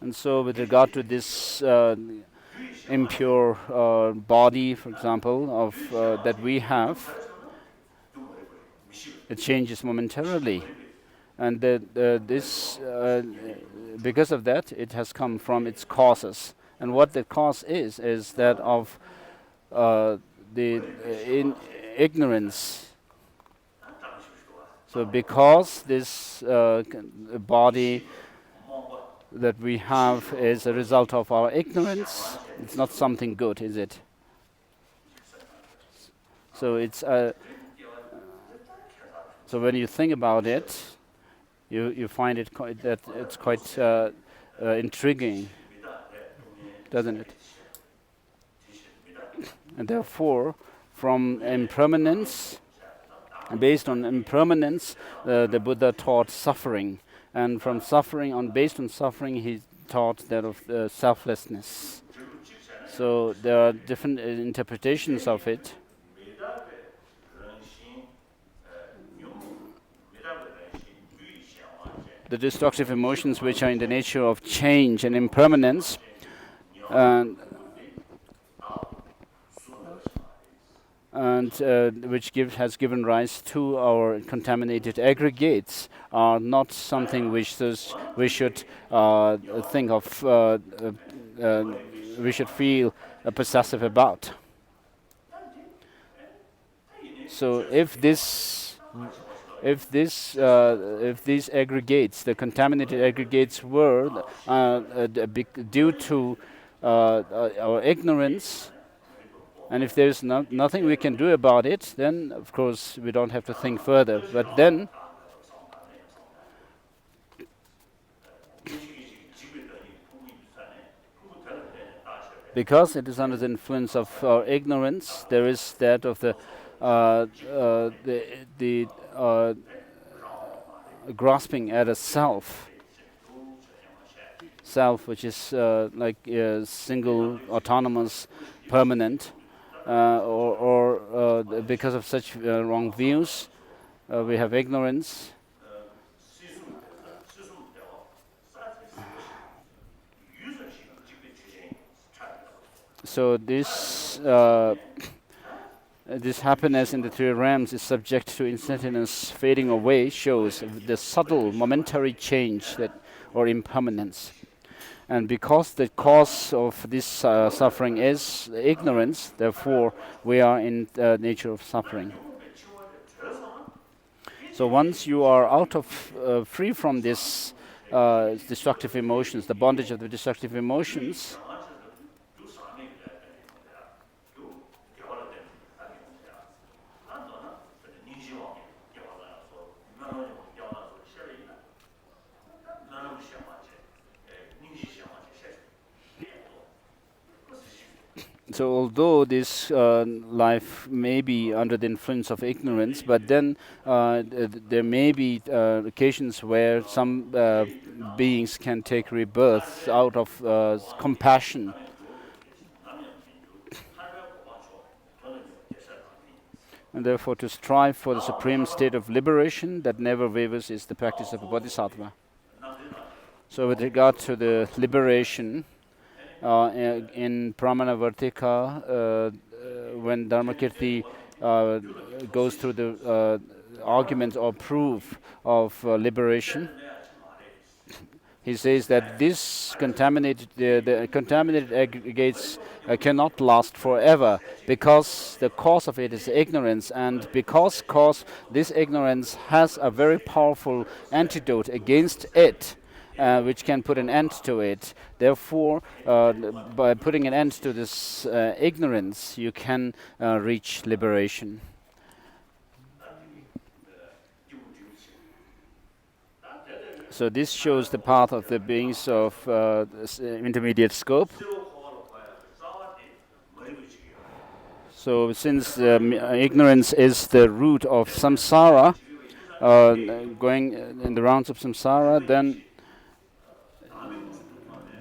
And so with regard to this impure body, for example, of that we have, it changes momentarily, and because of that, it has come from its causes. And what the cause is that of ignorance. So because this body that we have is a result of our ignorance, it's not something good, is it? So it's so when you think about it, you find it that it's quite intriguing, doesn't it? And therefore, from impermanence, based on impermanence, the Buddha taught suffering, and from suffering, based on suffering, he taught that of selflessness. So there are different interpretations of it. The destructive emotions which are in the nature of change and impermanence, and which has given rise to our contaminated aggregates, are not something which we should think of, we should feel possessive about. So if these aggregates, the contaminated aggregates, were due to our ignorance, and if there's nothing we can do about it, then of course we don't have to think further. But then, because it is under the influence of our ignorance, there is that of the grasping at a self, which is like a single, autonomous, permanent, or because of such wrong views, we have ignorance. So this happiness in the three realms is subject to instantaneous fading away, shows the subtle momentary change or impermanence. And because the cause of this suffering is ignorance, therefore we are in the nature of suffering. So once you are out of free from this destructive emotions, the bondage of the destructive emotions, so although this life may be under the influence of ignorance, but then there may be occasions where some beings can take rebirth out of compassion. And therefore, to strive for the supreme state of liberation that never wavers is the practice of a bodhisattva. So, with regard to the liberation, in Pramana Vartika, when Dharmakirti goes through the argument or proof of liberation, he says that this contaminated, the contaminated aggregates cannot last forever because the cause of it is ignorance, and because this ignorance has a very powerful antidote against it, which can put an end to it. Therefore, by putting an end to this ignorance, you can reach liberation. So this shows the path of the beings of intermediate scope. So since ignorance is the root of samsara, going in the rounds of samsara, then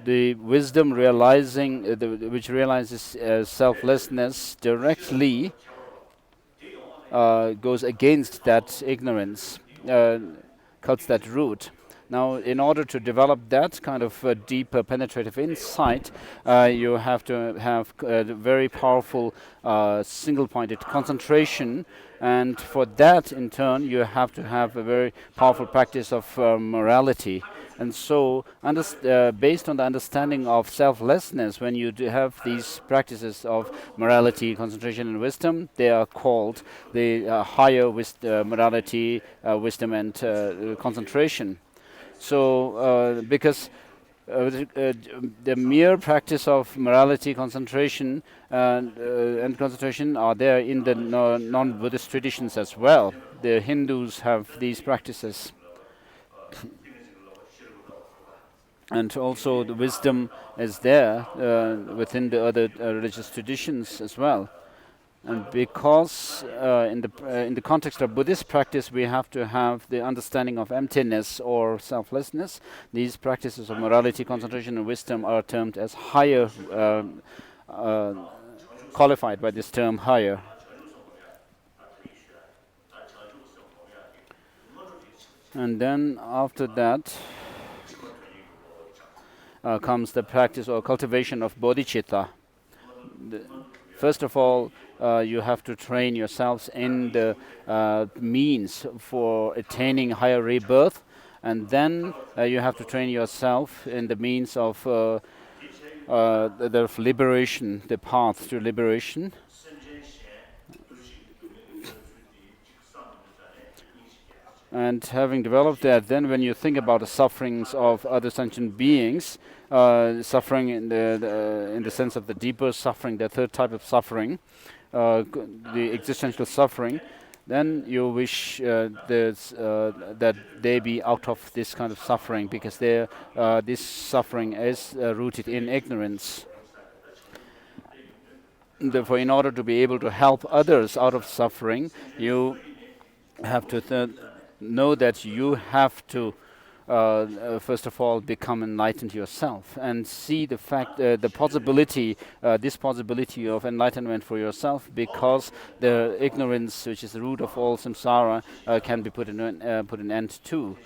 the wisdom realizing, which realizes selflessness directly, goes against that ignorance, cuts that root. Now, in order to develop that kind of deeper penetrative insight, you have to have very powerful single-pointed concentration, and for that, in turn, you have to have a very powerful practice of morality. And so, based on the understanding of selflessness, when you have these practices of morality, concentration, and wisdom, they are called the higher morality, wisdom, and concentration. So, because the mere practice of morality, concentration, and concentration are there in the non-Buddhist traditions as well. The Hindus have these practices. And also the wisdom is there within the other religious traditions as well. And because in the context of Buddhist practice, we have to have the understanding of emptiness or selflessness, these practices of morality, concentration, and wisdom are termed as higher, qualified by this term higher. And then after that comes the practice or cultivation of bodhicitta. First of all, you have to train yourselves in the means for attaining higher rebirth, and then you have to train yourself in the means of the liberation, the path to liberation. And having developed that, then when you think about the sufferings of other sentient beings, suffering in the sense of the deeper suffering, the third type of suffering, the existential suffering, then you wish that they be out of this kind of suffering, because this suffering is rooted in ignorance. Therefore, in order to be able to help others out of suffering, you have to know that you have to first of all become enlightened yourself and see the fact, the possibility, this possibility of enlightenment for yourself, because the ignorance, which is the root of all samsara, can be put an end to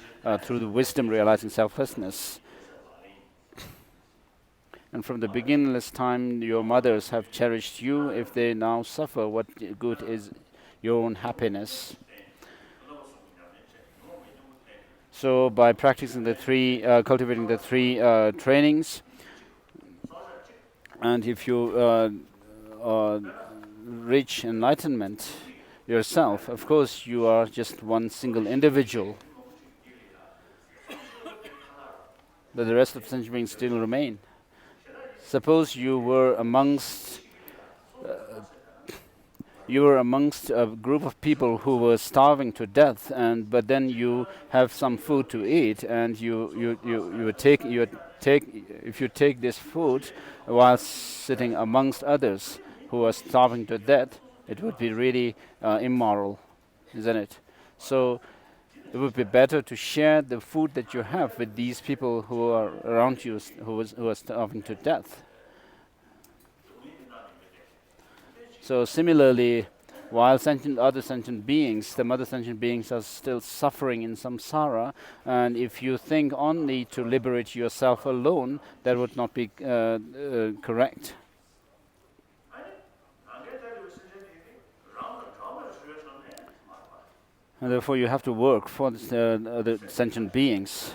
through the wisdom realizing selflessness. And from the beginningless time, your mothers have cherished you. If they now suffer, what good is your own happiness? So by practicing the three, cultivating the three trainings, And if you reach enlightenment yourself, of course you are just one single individual, but the rest of sentient beings still remain. Suppose you were amongst a group of people who were starving to death, and but then you have some food to eat, and if you take this food while sitting amongst others who are starving to death, it would be really immoral, isn't it? So it would be better to share the food that you have with these people who are around you, who are starving to death. So similarly, while other sentient beings, the mother sentient beings are still suffering in samsara, and if you think only to liberate yourself alone, that would not be correct. And therefore you have to work for the sentient beings.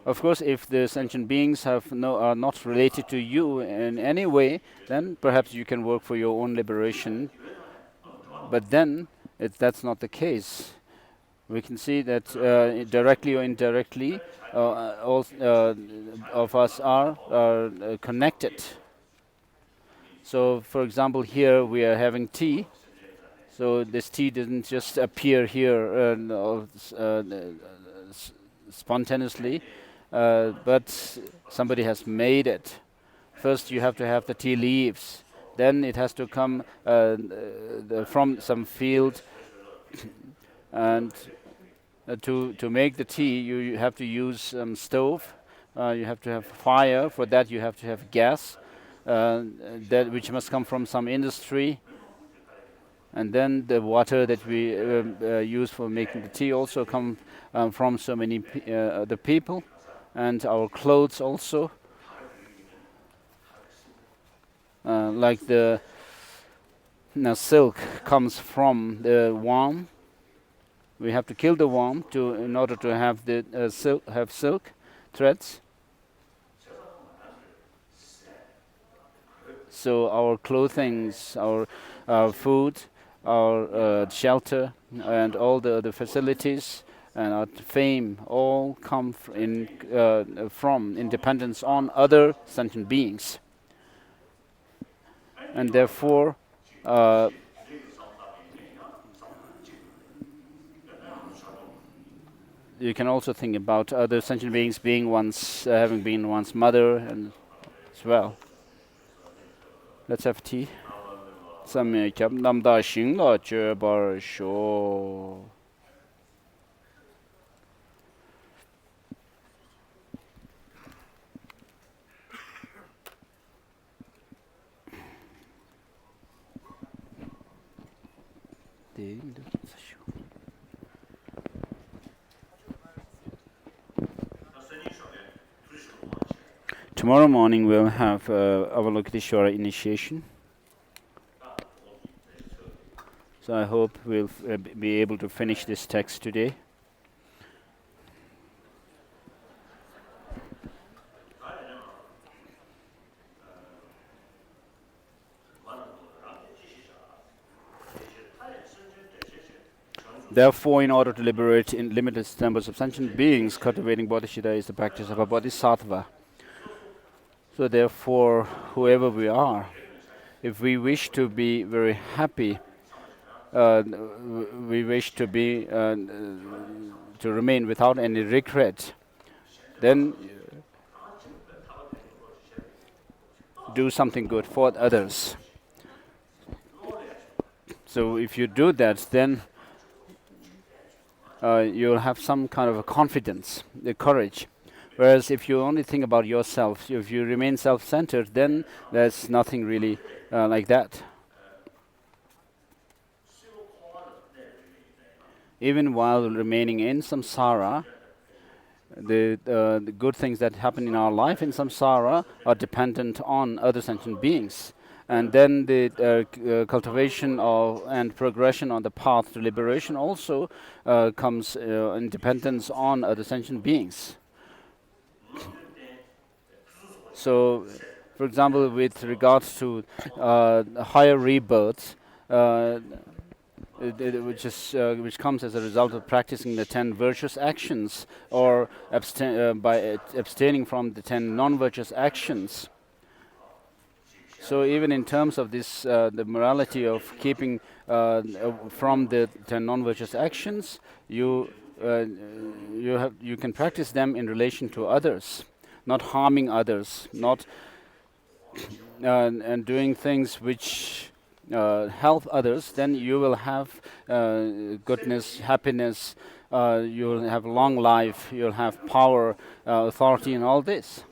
Of course, if the sentient beings are not related to you in any way, then perhaps you can work for your own liberation. But then, that's not the case. We can see that directly or indirectly, all of us are connected. So, for example, here we are having tea. So this tea didn't just appear here spontaneously. But somebody has made it. First you have to have the tea leaves, then it has to come from some field, and to make the tea you have to use stove, you have to have fire. For that you have to have gas, which must come from some industry, and then the water that we use for making the tea also come from so many other people. And our clothes also, like the silk comes from the worm. We have to kill the worm in order to have the silk threads. So our clothing, our food, our shelter, and all the other facilities and our fame all come from independence on other sentient beings. And therefore, you can also think about other sentient beings having been one's mother and as well. Let's have tea. Tomorrow morning we'll have Avalokiteshvara initiation. So I hope we'll be able to finish this text today. Therefore, in order to liberate in limitless numbers of sentient beings, cultivating bodhicitta is the practice of a bodhisattva. So therefore, whoever we are, if we wish to be very happy, we wish to be to remain without any regret, then do something good for others. So if you do that, then you'll have some kind of a confidence, the courage. Whereas if you only think about yourself, if you remain self-centered, then there's nothing really like that. Even while remaining in samsara, the good things that happen in our life in samsara are dependent on other sentient beings. And then the cultivation and progression on the path to liberation also comes in dependence on other sentient beings. So, For example, with regards to higher rebirths, which comes as a result of practicing the 10 virtuous actions, or by abstaining from the 10 non-virtuous actions. So even in terms of this, the morality of keeping from the 10 non-virtuous actions, you can practice them in relation to others, not harming others, not and doing things which help others. Then you will have goodness, happiness. You'll have long life. You'll have power, authority, and all this.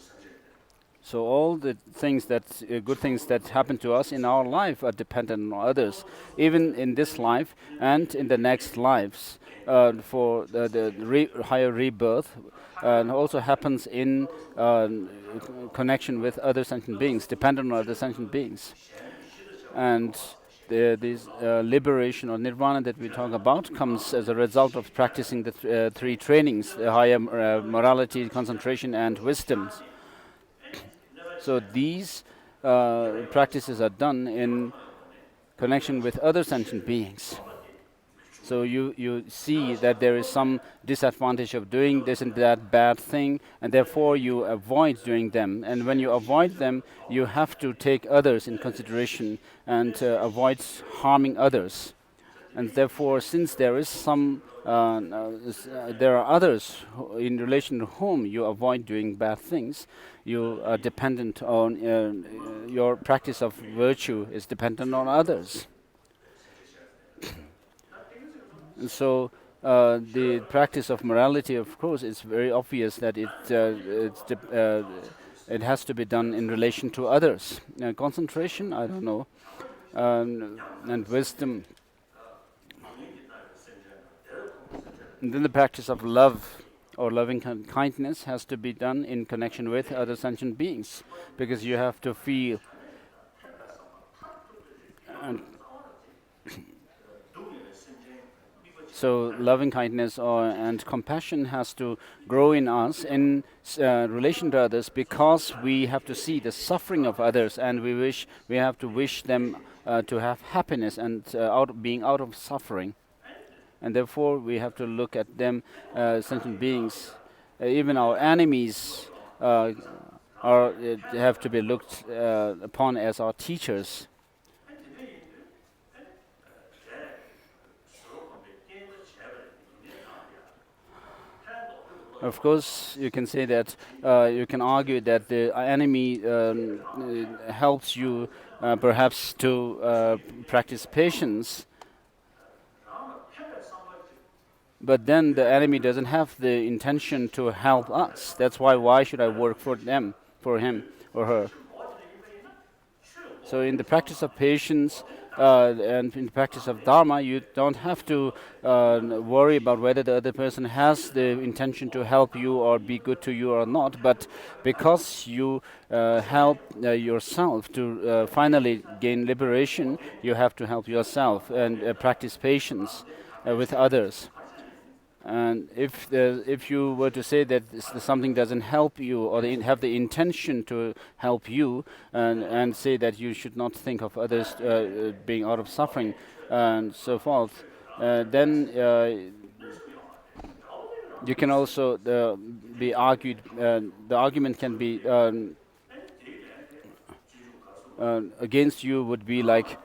So all the things that good things that happen to us in our life are dependent on others, even in this life and in the next lives. For the higher rebirth, and also happens in connection with other sentient beings, dependent on other sentient beings, and this liberation or nirvana that we talk about comes as a result of practicing the three trainings: the higher morality, concentration, and wisdom. So these practices are done in connection with other sentient beings. So you see that there is some disadvantage of doing this and that bad thing, and therefore you avoid doing them. And when you avoid them, you have to take others in consideration and avoid harming others. And therefore, since there is some, there are others in relation to whom you avoid doing bad things, you are dependent on your practice of virtue is dependent on others. And so the practice of morality, of course, it's very obvious that it has to be done in relation to others. Concentration, I don't know, and wisdom. And then the practice of love or loving kindness has to be done in connection with other sentient beings, because you have to feel so loving kindness and compassion has to grow in us in relation to others, because we have to see the suffering of others, and we have to wish them to have happiness and being out of suffering. And therefore, we have to look at them, sentient beings. Even our enemies have to be looked upon as our teachers. Of course, you can say that you can argue that the enemy helps you perhaps to practice patience. But then the enemy doesn't have the intention to help us. That's why should I work for them, for him or her? So in the practice of patience and in the practice of Dharma, you don't have to worry about whether the other person has the intention to help you or be good to you or not. But because you help yourself to finally gain liberation, you have to help yourself and practice patience with others. And if you were to say that something doesn't help you, or have the intention to help you, and say that you should not think of others being out of suffering and so forth, then you can also be argued. The argument can be against you would be like.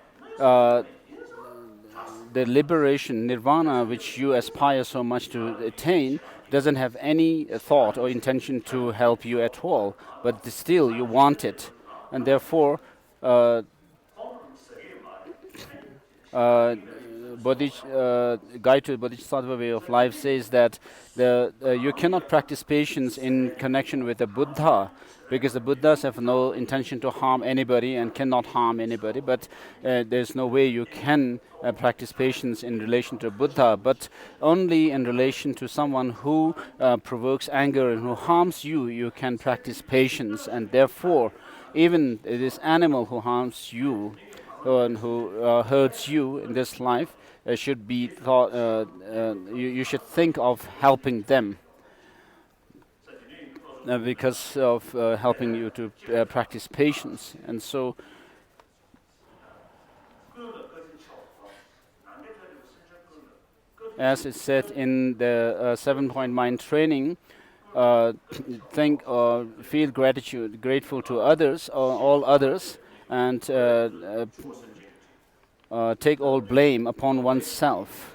The liberation, nirvana, which you aspire so much to attain, doesn't have any thought or intention to help you at all, but still you want it. And therefore, Guide to Bodhisattva way of life says that you cannot practice patience in connection with the Buddha, because the Buddhas have no intention to harm anybody and cannot harm anybody, but there's no way you can practice patience in relation to Buddha, but only in relation to someone who provokes anger and who harms you, you can practice patience. And therefore, even this animal who harms you and who hurts you in this life should be thought, you should think of helping them. because of helping you to practice patience. And so, as it said in the 7-point mind training, uh, think or feel grateful to others or all others, and take all blame upon oneself.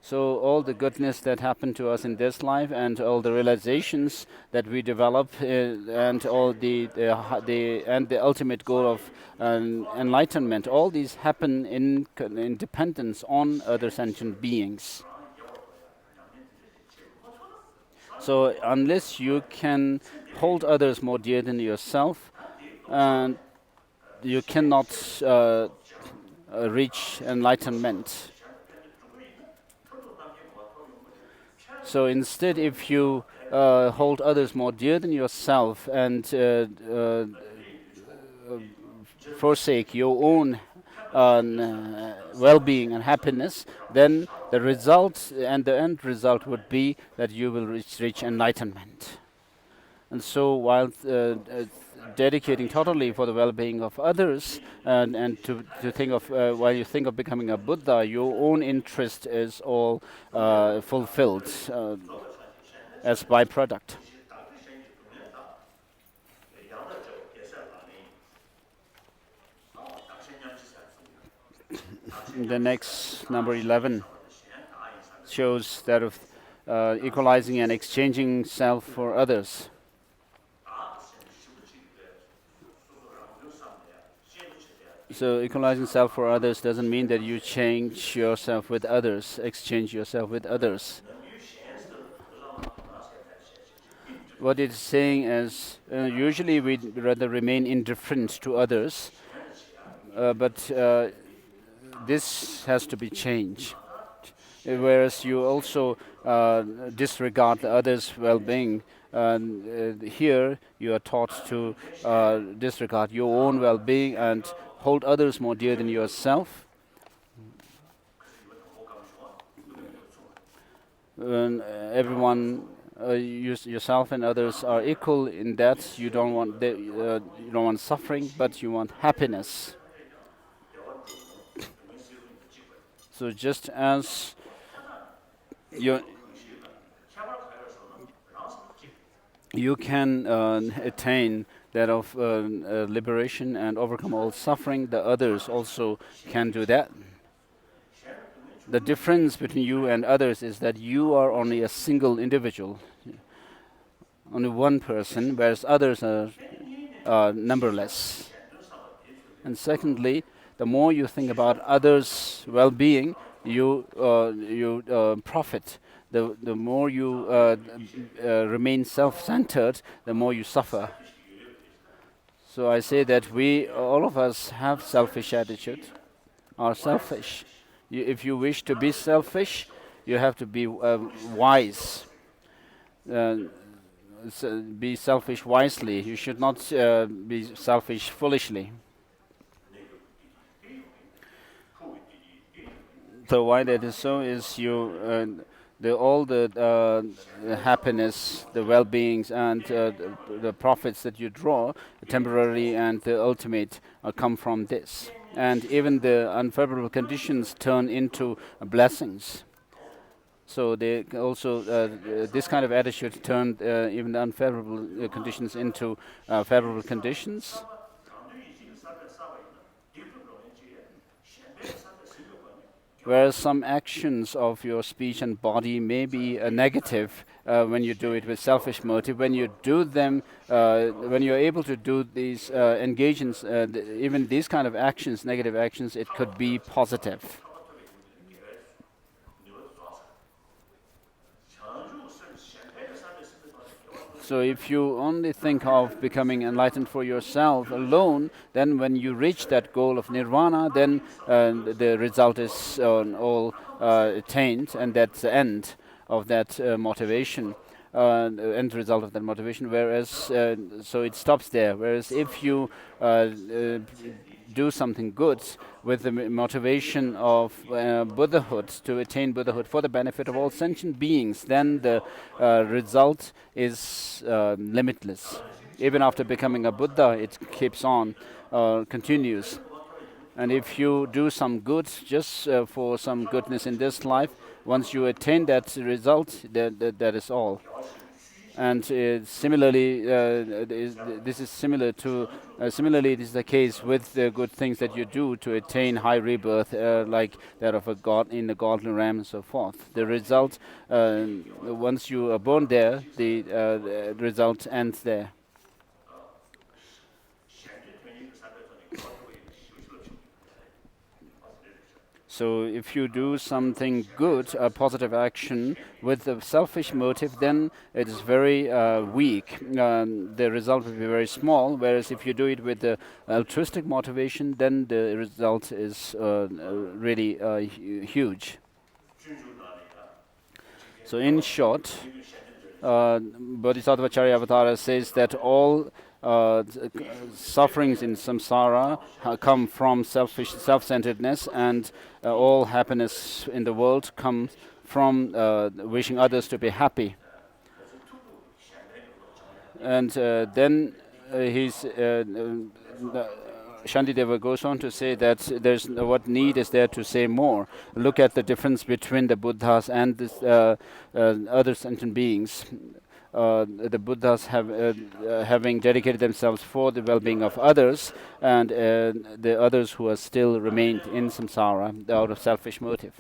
So all the goodness that happened to us in this life, and all the realizations that we develop, and all the ultimate goal of enlightenment, all these happen in dependence on other sentient beings. So unless you can hold others more dear than yourself, and you cannot reach enlightenment. So instead, if you hold others more dear than yourself, and forsake your own well-being and happiness, then the result and the end result would be that you will reach enlightenment. And so, while dedicating totally for the well-being of others, and to think of while you think of becoming a Buddha, your own interest is all fulfilled as byproduct. The next, number 11, shows that of equalizing and exchanging self for others. So equalizing self for others doesn't mean that you change yourself with others, exchange yourself with others. What it's saying is, usually we'd rather remain indifferent to others, but this has to be changed. Whereas you also disregard the others' well-being, here you are taught to disregard your own well-being and hold others more dear than yourself. Everyone, yourself and others are equal in that you don't want suffering, but you want happiness. So just as you can attain that of liberation and overcome all suffering, the others also can do that. The difference between you and others is that you are only a single individual, only one person, whereas others are numberless. And secondly, the more you think about others' well-being, you profit. The more you remain self-centered, the more you suffer. So I say that all of us have selfish attitude, are selfish. If you wish to be selfish, you have to be wise. Be selfish wisely. You should not be selfish foolishly. So why that is so is all the happiness, the well-beings, and the profits that you draw, temporary and the ultimate, come from this. And even the unfavorable conditions turn into blessings. So they also this kind of attitude turned even the unfavorable conditions into favorable conditions. Whereas some actions of your speech and body may be negative when you do it with selfish motive. When you do them, when you're able to do these engage in even these kind of actions, negative actions, it could be positive. So if you only think of becoming enlightened for yourself alone, then when you reach that goal of nirvana, then the result is all attained, and that's the end of that motivation. end result of that motivation. Whereas, so it stops there. Whereas if you do something good with the motivation of Buddhahood, to attain Buddhahood for the benefit of all sentient beings, then the result is limitless. Even after becoming a Buddha, it keeps on, continues. And if you do some good just for some goodness in this life, once you attain that result, that is all. And similarly, this is similar to. Similarly, it is the case with the good things that you do to attain high rebirth, like that of a god in the golden ram and so forth. The result, once you are born there, the result ends there. So if you do something good, a positive action with a selfish motive, then it is very weak. The result will be very small. Whereas if you do it with the altruistic motivation, then the result is really huge. So in short, Bodhisattva Charyavatara says that all sufferings in samsara come from self-centeredness, and all happiness in the world comes from wishing others to be happy. And then Shantideva goes on to say that there's what need is there to say more. Look at the difference between the Buddhas and this, other sentient beings. The Buddhas having dedicated themselves for the well-being of others, and the others who are still remained in samsara out of selfish motive.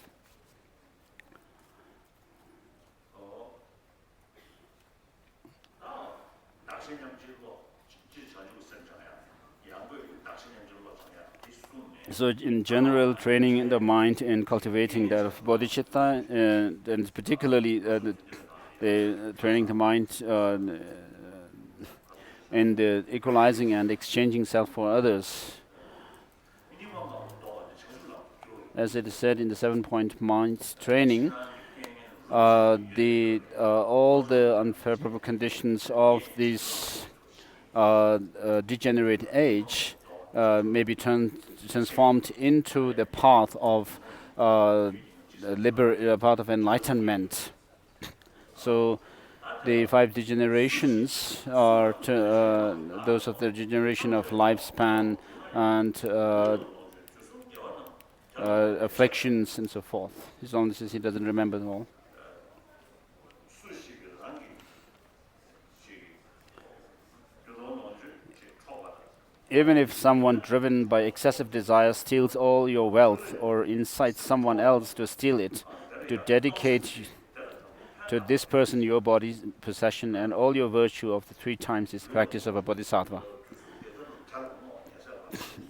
So in general, training in the mind and cultivating that of bodhicitta, and particularly the training the mind in the equalizing and exchanging self for others. As it is said in the 7-point mind training, all the unfavorable conditions of this degenerate age may be transformed into the path of path of enlightenment. So the 5 degenerations are those of the degeneration of lifespan and afflictions and so forth. As long as he doesn't remember them all. Even if someone driven by excessive desire steals all your wealth or incites someone else to steal it, to dedicate to this person your body's possession and all your virtue of the 3 times is practice of a bodhisattva.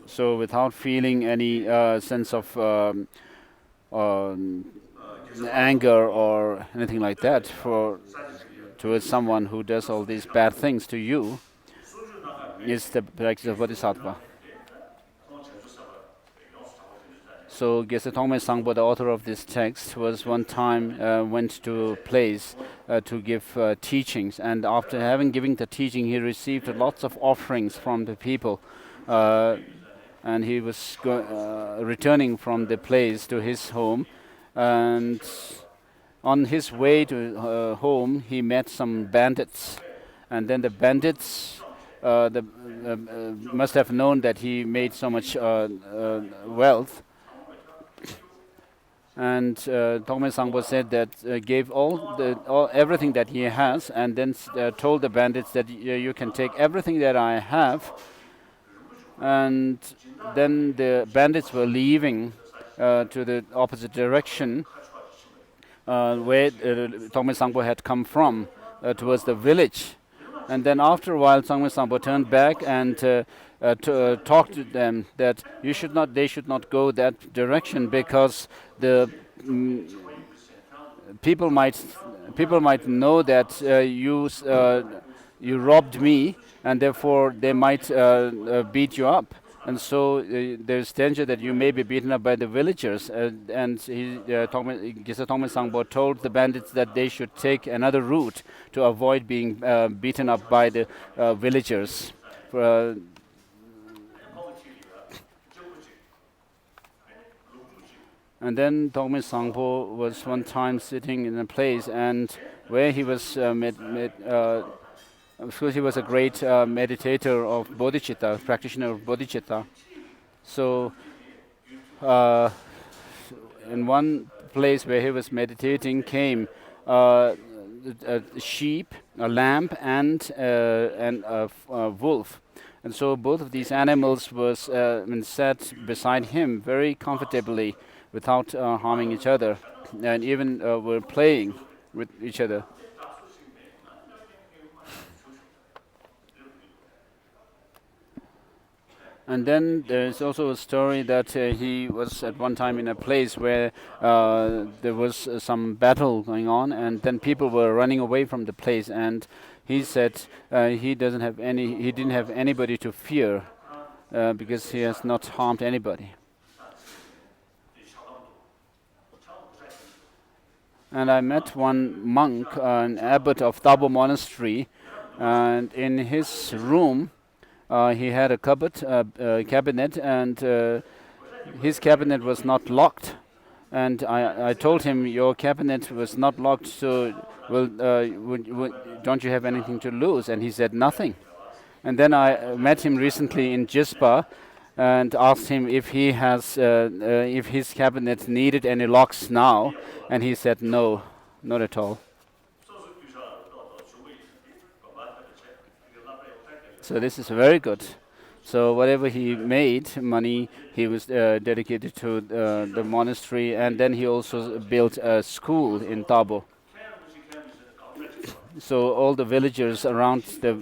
So without feeling any sense of anger or anything like that towards someone who does all these bad things to you, is the practice of bodhisattva. So Geshe Tongme Sangpo, the author of this text, was one time went to a place to give teachings, and after having given the teaching, he received lots of offerings from the people, and he was returning from the place to his home, and on his way to home, he met some bandits, and then the bandits must have known that he made so much wealth. And Tongme Sangpo said that gave everything that he has, and then told the bandits that you can take everything that I have. And then the bandits were leaving to the opposite direction where Tongme Sangpo had come from, towards the village. And then after a while, Tongme Sangpo turned back and talked to them that they should not go that direction, because the people might know that you robbed me, and therefore they might beat you up. And so there's danger that you may be beaten up by the villagers. And Geshe Tongme Sangpo told the bandits that they should take another route to avoid being beaten up by the villagers. Uh, and then Tongme Sangpo was one time sitting in a place and where he was of course, he was a great meditator of bodhicitta, practitioner of bodhicitta. So, uh, in one place where he was meditating came a sheep, a lamb, and a wolf. And so both of these animals was sat beside him very comfortably without harming each other, and even were playing with each other. And then there's also a story that he was at one time in a place where there was some battle going on, and then people were running away from the place. And he said he didn't have anybody to fear because he has not harmed anybody. And I met one monk, an abbot of Tabo Monastery, and in his room. He had a cabinet, and his cabinet was not locked. And I told him, your cabinet was not locked, so don't you have anything to lose? And he said, nothing. And then I met him recently in Jispa and asked him if if his cabinet needed any locks now, and he said, no, not at all. So this is very good. So whatever he made money, he was dedicated to the monastery, and then he also built a school in Tabo. So all the villagers around the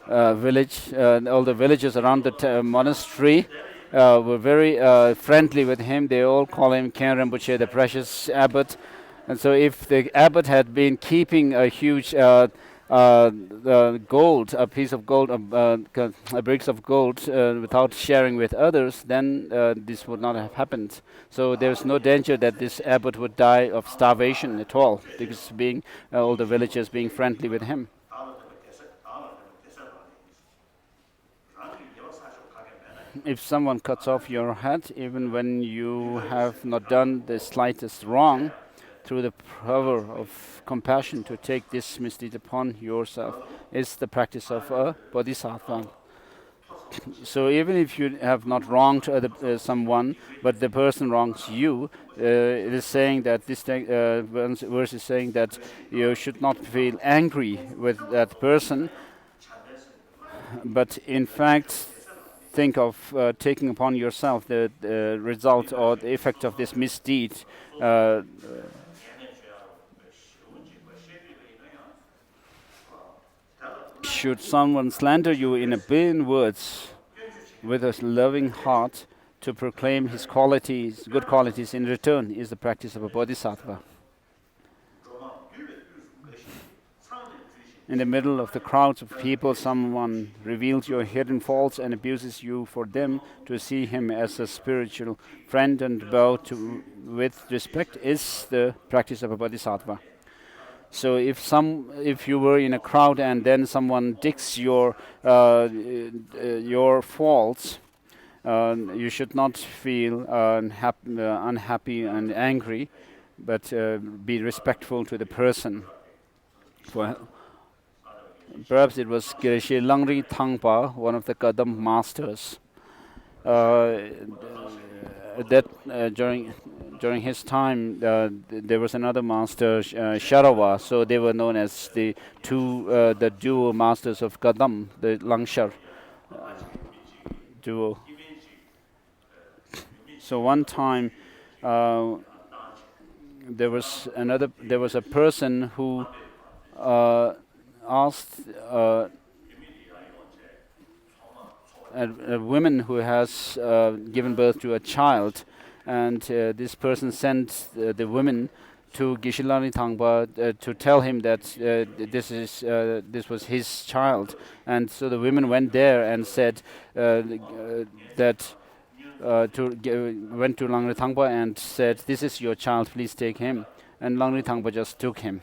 all the villagers around the monastery were very friendly with him. They all call him Khen Rinpoche, the precious abbot. And so if the abbot had been keeping a huge gold, a piece of gold, bricks of gold, without sharing with others, then this would not have happened. So there's no danger that this abbot would die of starvation at all, because being all the villagers being friendly with him. If someone cuts off your head, even when you have not done the slightest wrong, through the power of compassion to take this misdeed upon yourself is the practice of a bodhisattva. So even if you have not wronged someone, but the person wrongs you, it is saying that this verse is saying that you should not feel angry with that person, but in fact think of taking upon yourself the result or the effect of this misdeed. Should someone slander you in a billion words with a loving heart to proclaim his qualities, good qualities in return, is the practice of a bodhisattva. In the middle of the crowds of people, someone reveals your hidden faults and abuses you for them. To see him as a spiritual friend and bow with respect is the practice of a bodhisattva. So if you were in a crowd and then someone digs your faults, you should not feel unhappy and angry, but be respectful to the person. Perhaps it was Geshe Langri Thangpa, one of the Kadam masters, during his time, there was another master, Sharawa, so they were known as the duo masters of Kadam, the Langshar duo. So one time, there was a person who asked a woman who has given birth to a child, and this person sent the woman to Geshe-la Thangpa to tell him that this was his child, and so the women went there and said that went to Langri Thangpa and said, "This is your child, please take him." And Langri Thangpa just took him.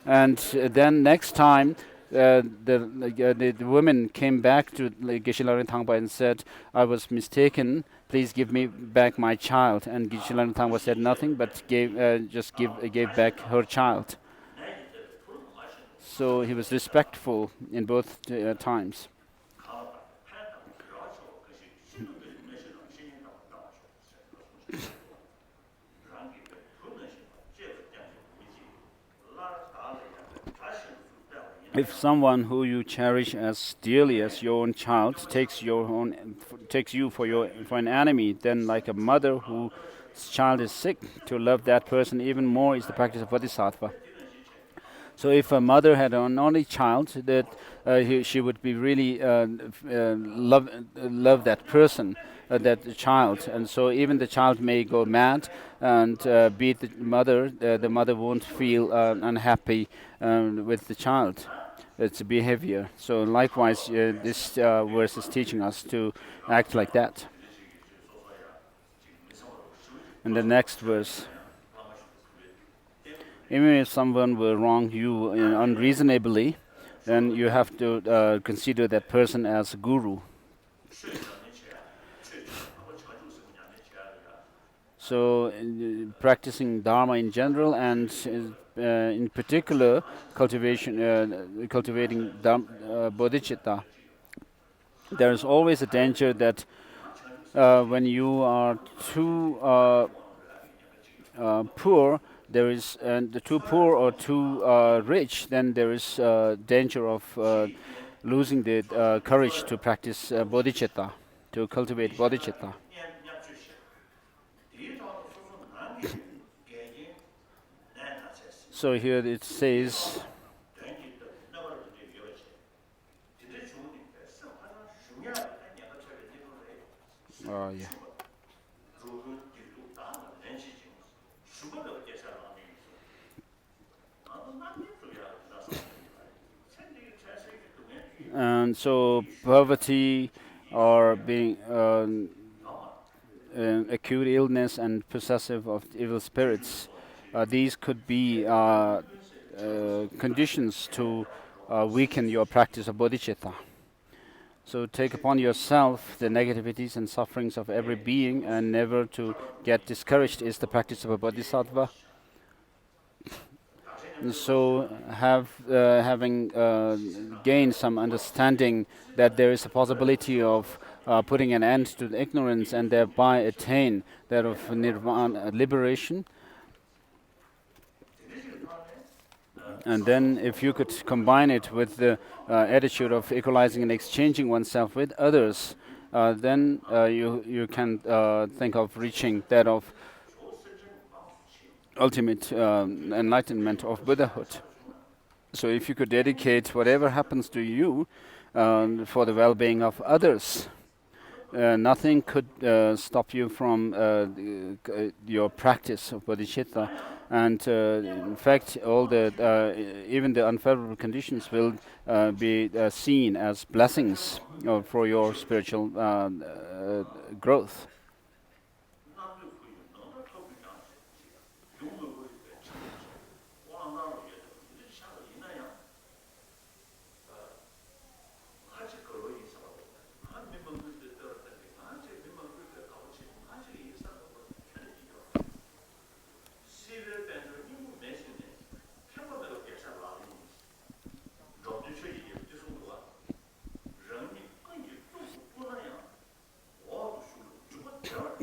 And then next time, the woman came back to Geshe-la Thangpa and said, "I was mistaken. Please give me back my child." And Geshe-la Thangpa said nothing, but gave back her child. So he was respectful in both times. If someone who you cherish as dearly as your own child takes you for an enemy, then like a mother whose child is sick, to love that person even more is the practice of Bodhisattva. So if a mother had an only child, that she would be really love that person, that child, and so even the child may go mad and beat the mother won't feel unhappy with the child. Its behavior. So likewise, this verse is teaching us to act like that. And the next verse. Even if someone will wrong you unreasonably, then you have to consider that person as a guru. So practicing Dharma in general and in particular cultivating bodhicitta, there is always a danger that when you are too poor, there is too poor or too rich, then there is danger of losing the courage to practice bodhicitta, to cultivate bodhicitta. So here it says, yeah. And so poverty or being acute illness and possessive of evil spirits, these could be conditions to weaken your practice of bodhicitta. So take upon yourself the negativities and sufferings of every being and never to get discouraged is the practice of a bodhisattva. And so having gained some understanding that there is a possibility of putting an end to the ignorance and thereby attain that of nirvana, liberation. And then if you could combine it with the attitude of equalizing and exchanging oneself with others, then you can think of reaching that of ultimate enlightenment of Buddhahood. So if you could dedicate whatever happens to you for the well-being of others, nothing could stop you from your practice of bodhicitta. And in fact, all even the unfavorable conditions will be seen as blessings for your spiritual growth.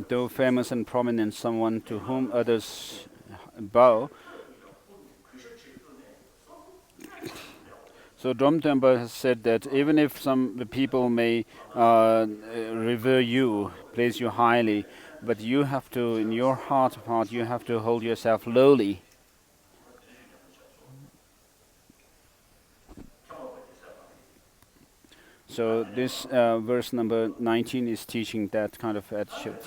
Though famous and prominent, someone to whom others bow. So Dromtempa has said that even if some people may revere you, place you highly, but you have to, in your heart of heart, you have to hold yourself lowly. So this verse number 19 is teaching that kind of attitude,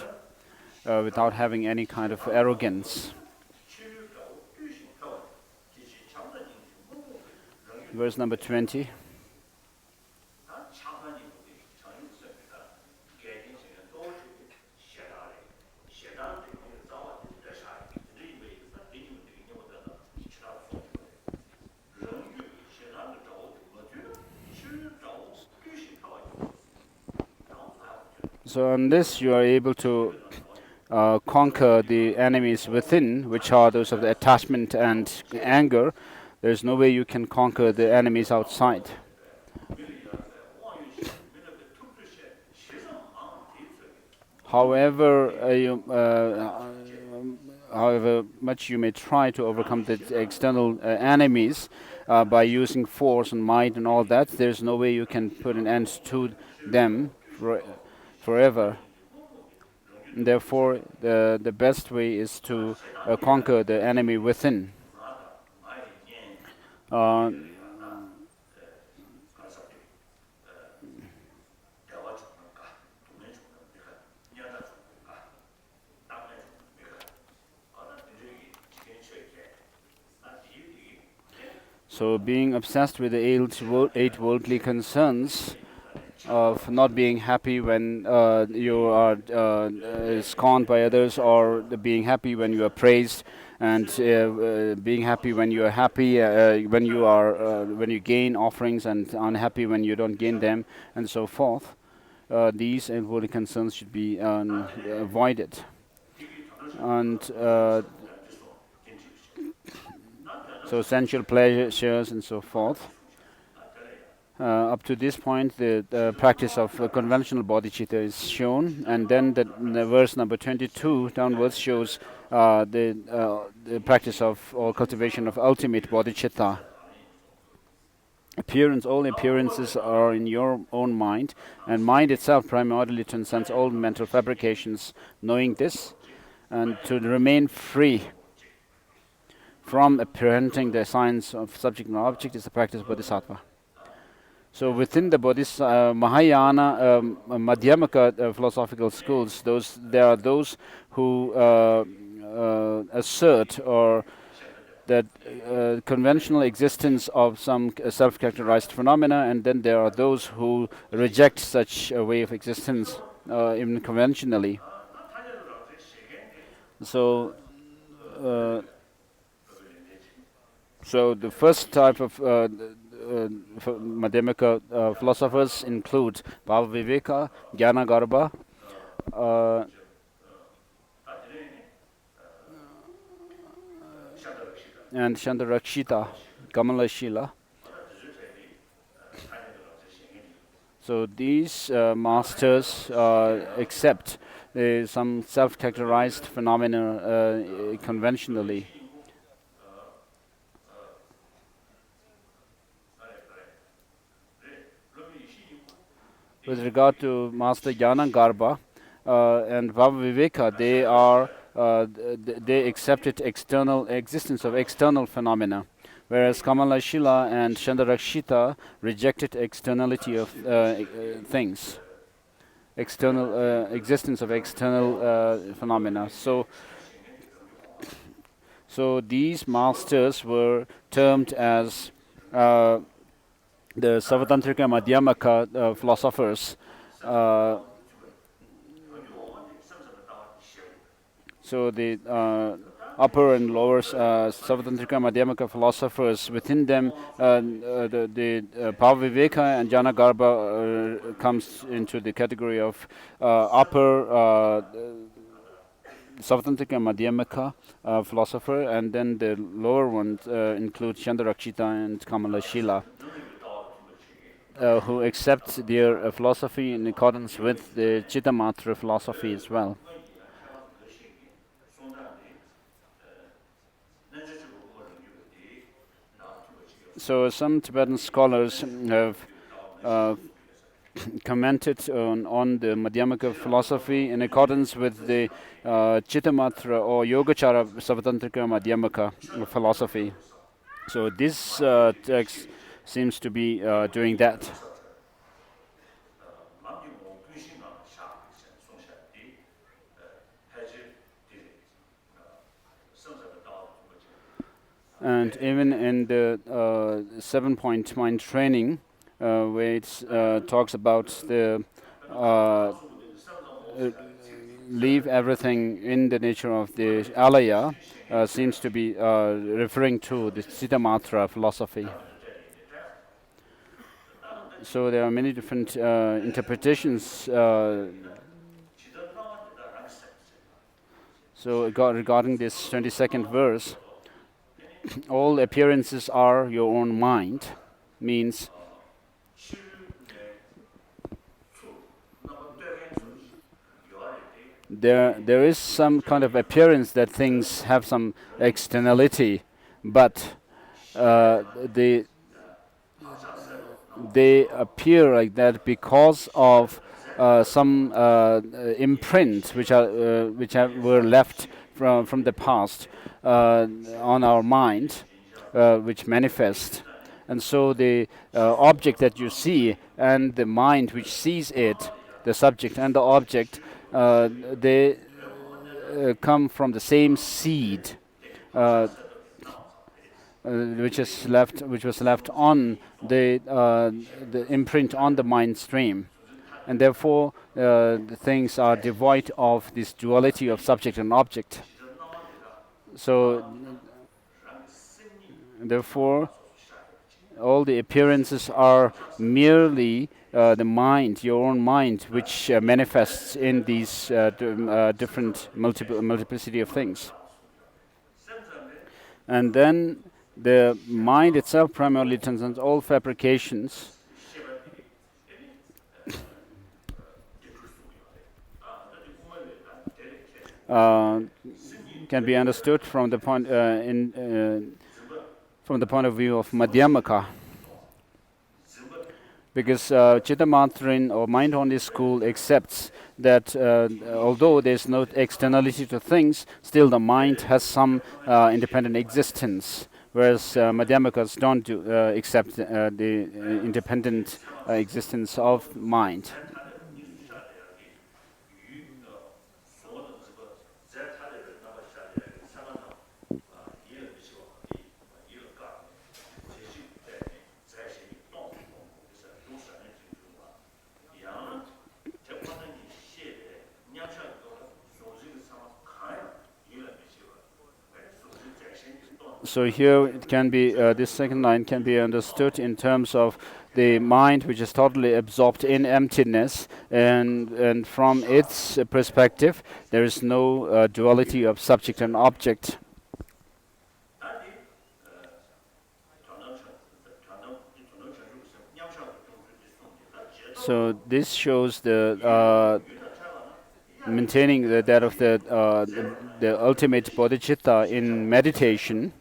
without having any kind of arrogance. verse number 20. So on this you are able to conquer the enemies within, which are those of the attachment and anger. There's no way you can conquer the enemies outside. However, however much you may try to overcome the external enemies by using force and might and all that, there's no way you can put an end to them forever. And therefore, the best way is to conquer the enemy within. So being obsessed with the eight worldly concerns of not being happy when you are scorned by others, or being happy when you are praised, and being happy when you are happy, when you gain offerings, and unhappy when you don't gain them, and so forth. These eight worldly concerns should be avoided. And so sensual pleasures and so forth. Up to this point, the practice of conventional bodhicitta is shown, and then the verse number 22 downwards shows the practice of or cultivation of ultimate bodhicitta. All appearances are in your own mind, and mind itself primordially transcends all mental fabrications. Knowing this, and to remain free from apprehending the signs of subject and object, is the practice of bodhisattva. So within the Mahayana Madhyamaka philosophical schools, there are those who assert or that conventional existence of some self-characterized phenomena, and then there are those who reject such a way of existence, even conventionally. So the first type of Madhyamaka philosophers include Bhava Viveka, Jnana Garbha, and Chandarakshita, Kamalashila. So these masters accept some self-characterized phenomena conventionally. With regard to Master Jnana Garbha and Bhava Viveka, they accepted external existence of external phenomena, whereas Kamalashila and Chandarakshita rejected externality of things, external existence of external phenomena. So these masters were termed as the Savatantrika Madhyamaka philosophers. So the upper and lower Savatantrika Madhyamaka philosophers, within them the Bhava Viveka and Jnana Garbha comes into the category of upper Savatantrika Madhyamaka philosopher, and then the lower ones include Chandarakshita and Kamalashila, who accept their philosophy in accordance with the Chittamatra philosophy as well. So some Tibetan scholars have commented on the Madhyamaka philosophy in accordance with the Chittamatra or Yogacara Savatantrika Madhyamaka philosophy. So this text seems to be doing that. And even in the 7-point mind training, where it talks about the uh, leave everything in the nature of the alaya, seems to be referring to the Citamatra philosophy. So there are many different interpretations. So regarding this 22nd verse, all appearances are your own mind, means there is some kind of appearance that things have some externality, but they appear like that because of some imprint were left from the past on our mind, which manifest. And so the object that you see and the mind which sees it, the subject and the object, they come from the same seed, uh, which was left on the imprint on the mind stream, and therefore the things are devoid of this duality of subject and object. So therefore, all the appearances are merely the mind, your own mind, which manifests in these different multiplicity of things. And then the mind itself primarily transcends all fabrications. Can be understood from the point from the point of view of Madhyamaka, because Chittamatrin or mind-only school accepts that although there is no externality to things, still the mind has some independent existence, whereas Madhyamakas don't accept the independent existence of mind. So here it can be this second line can be understood in terms of the mind which is totally absorbed in emptiness, and from its perspective there is no duality of subject and object. So this shows the maintaining that of the ultimate bodhicitta in meditation.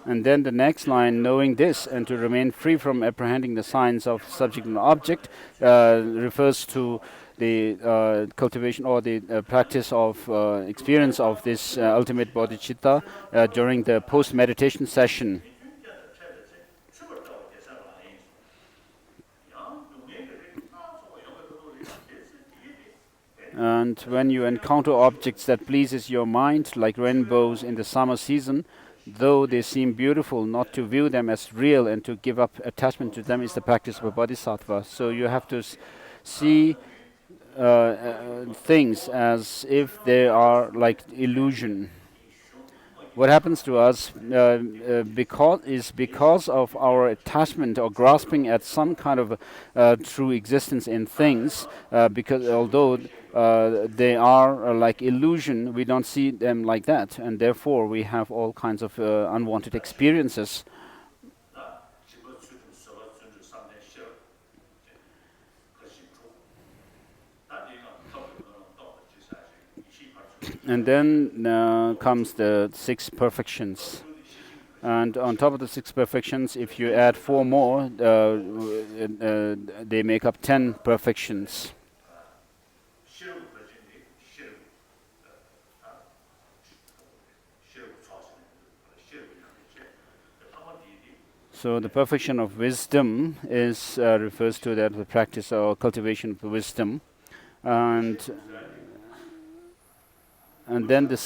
And then the next line, knowing this and to remain free from apprehending the signs of subject and object, refers to the cultivation or the practice of experience of this ultimate bodhicitta during the post-meditation session. And when you encounter objects that pleases your mind, like rainbows in the summer season, though they seem beautiful, not to view them as real and to give up attachment to them is the practice of a bodhisattva. So you have to see things as if they are like illusion. What happens to us because of our attachment or grasping at some kind of true existence in things, because although they are like illusion, we don't see them like that, and therefore we have all kinds of unwanted experiences. And then comes the 6 perfections. And on top of the 6 perfections, if you add 4 more, they make up 10 perfections. So the perfection of wisdom is refers to that the practice or cultivation of wisdom, and and then the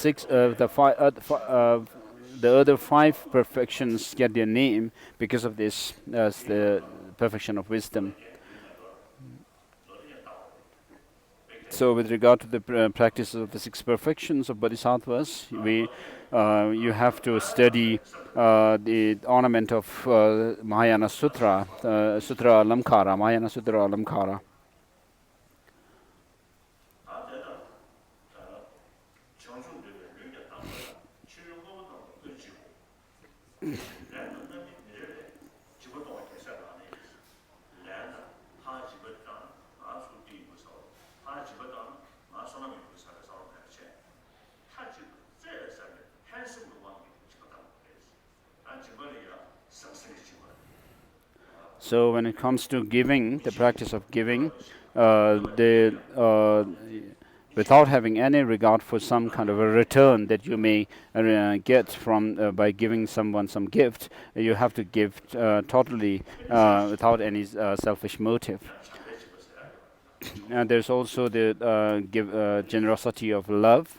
other five perfections get their name because of this as the perfection of wisdom. So, with regard to the practices of the six perfections of bodhisattvas, you have to study the ornament of Mahayana Sutra, Sutra Alamkara, Mahayana Sutra Alamkara. So when it comes to giving, the practice of giving, without having any regard for some kind of a return that you may get from by giving someone some gift, you have to give totally without any selfish motive. And there's also the generosity of love.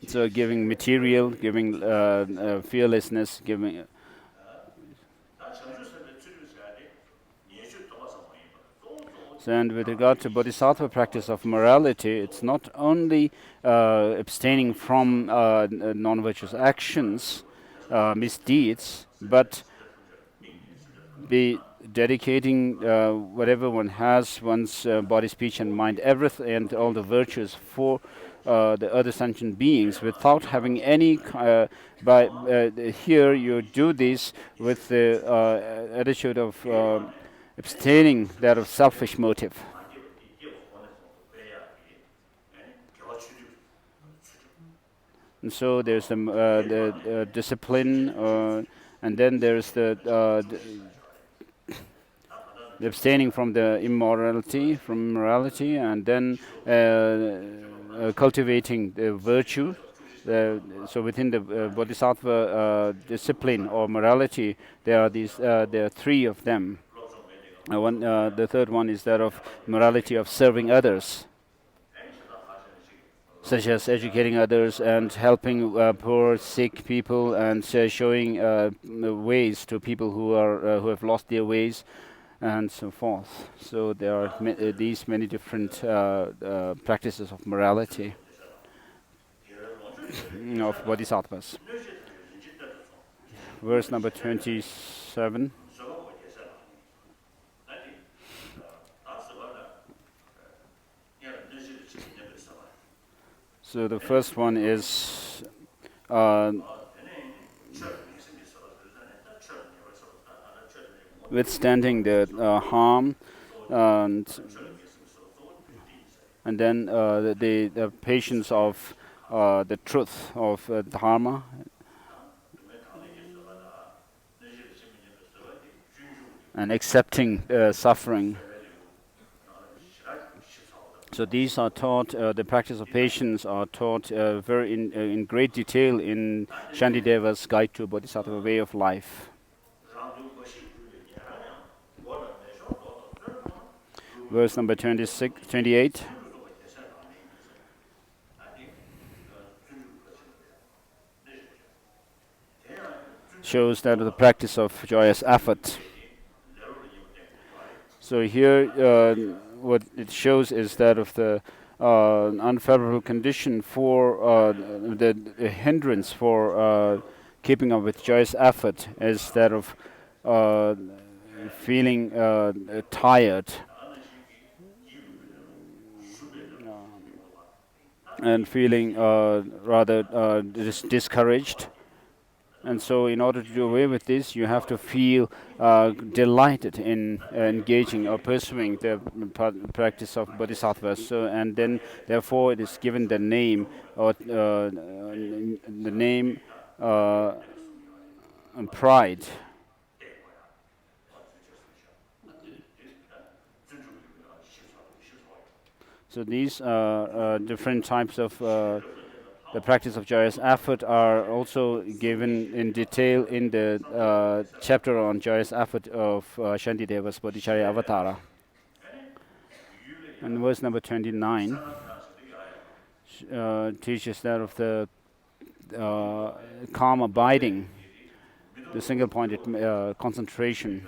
So giving material, giving fearlessness, giving. So, and with regard to bodhisattva practice of morality, it's not only abstaining from non-virtuous actions, misdeeds, but be dedicating whatever one has, one's body, speech, and mind, everything, and all the virtues for the other sentient beings, without having any. Here, you do this with the attitude of abstaining that of selfish motive. And so there's the discipline, and then there's the abstaining from the immorality, from morality, and then cultivating the virtue. So within the bodhisattva discipline or morality, there are three of them. The third one is that of morality of serving others, such as educating others and helping poor, sick people, and showing ways to people who have lost their ways, and so forth. So there are these many different practices of morality of bodhisattvas. Verse number 27. So the first one is withstanding the harm, and then the patience of the truth of dharma, and accepting suffering. So these are taught, the practice of patience are taught very in great detail in Shantideva's Guide to Bodhisattva Way of Life. Verse number 28. Shows that the practice of joyous effort. So here, what it shows is that of the unfavorable condition for the hindrance for keeping up with joyous effort is that of feeling tired and feeling rather discouraged. And so in order to do away with this, you have to feel delighted in engaging or pursuing the practice of bodhisattva. So, and then therefore it is given the name, or pride. So these different types of the practice of joyous effort are also given in detail in the chapter on joyous effort of Shantideva's Bodhicharya Avatara. And verse number 29 teaches that of the calm abiding, the single pointed concentration.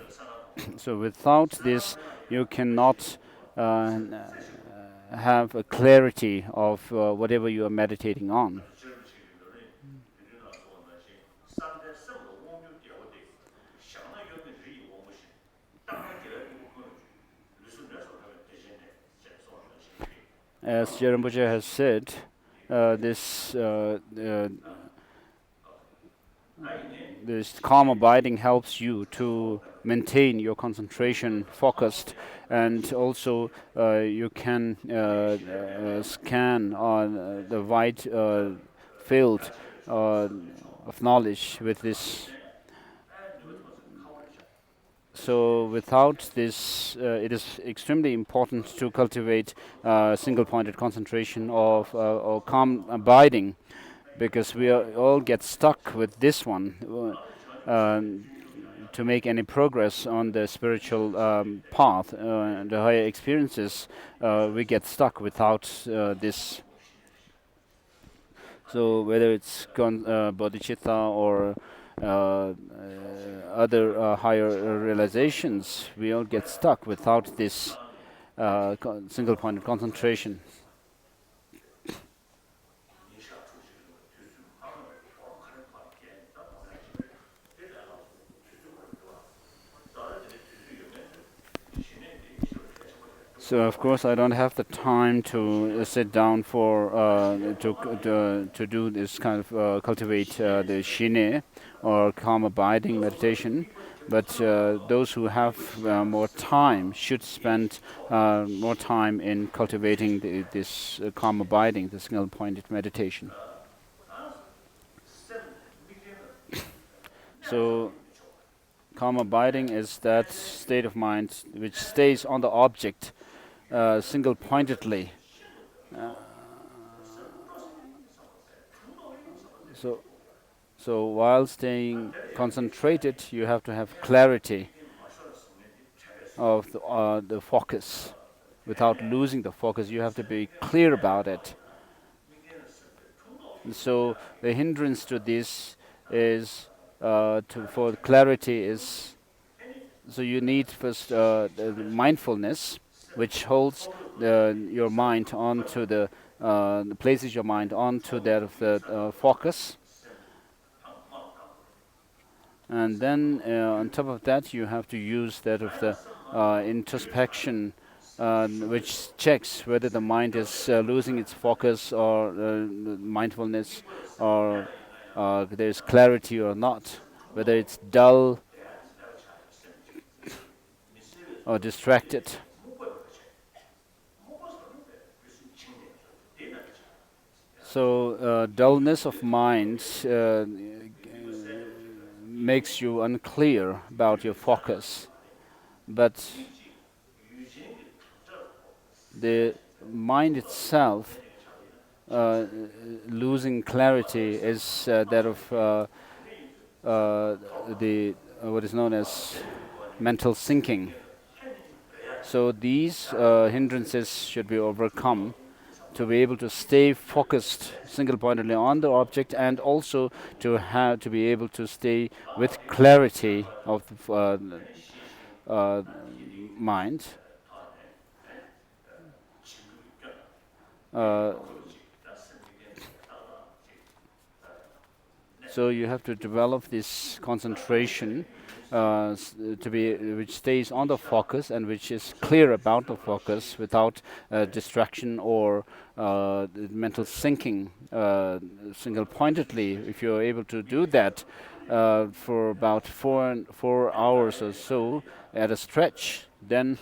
So without this, you cannot have a clarity of whatever you are meditating on. As Rinpoche has said, this calm abiding helps you to maintain your concentration focused, and also you can scan on the wide field of knowledge with this. So without this, it is extremely important to cultivate single-pointed concentration or calm abiding, because we all get stuck with this one. To make any progress on the spiritual path, and the higher experiences, we get stuck without this. So whether it's bodhicitta or other higher realizations, we all get stuck without this single point of concentration. So of course I don't have the time to sit down for to do this kind of cultivate the shine or calm abiding meditation. But those who have more time should spend more time in cultivating this calm abiding, the single-pointed meditation. So calm abiding is that state of mind which stays on the object single-pointedly. So while staying concentrated, you have to have clarity of the focus. Without losing the focus, you have to be clear about it. And so the hindrance to this is for clarity is, so you need first the mindfulness, which holds your mind onto places your mind onto that of the focus. And then on top of that, you have to use that of the introspection, which checks whether the mind is losing its focus or mindfulness, or there's clarity or not, whether it's dull or distracted. So dullness of mind makes you unclear about your focus, but the mind itself losing clarity is that of the what is known as mental sinking. So these hindrances should be overcome to be able to stay focused single-pointedly on the object, and also to be able to stay with clarity of the mind. So you have to develop this concentration which stays on the focus and which is clear about the focus without distraction or mental sinking single-pointedly. If you're able to do that for about 4 hours or so at a stretch, then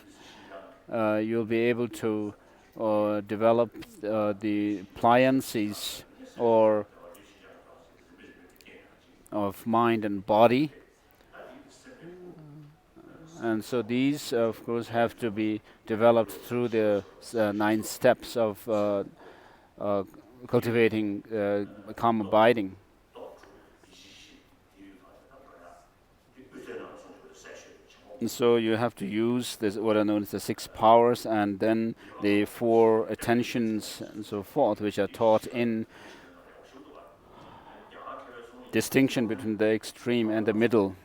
you'll be able to develop the pliancies or of mind and body. And so these, of course, have to be developed through the 9 steps of cultivating calm abiding. So you have to use this, what are known as the 6 powers, and then the 4 attentions and so forth, which are taught in distinction between the extreme and the middle.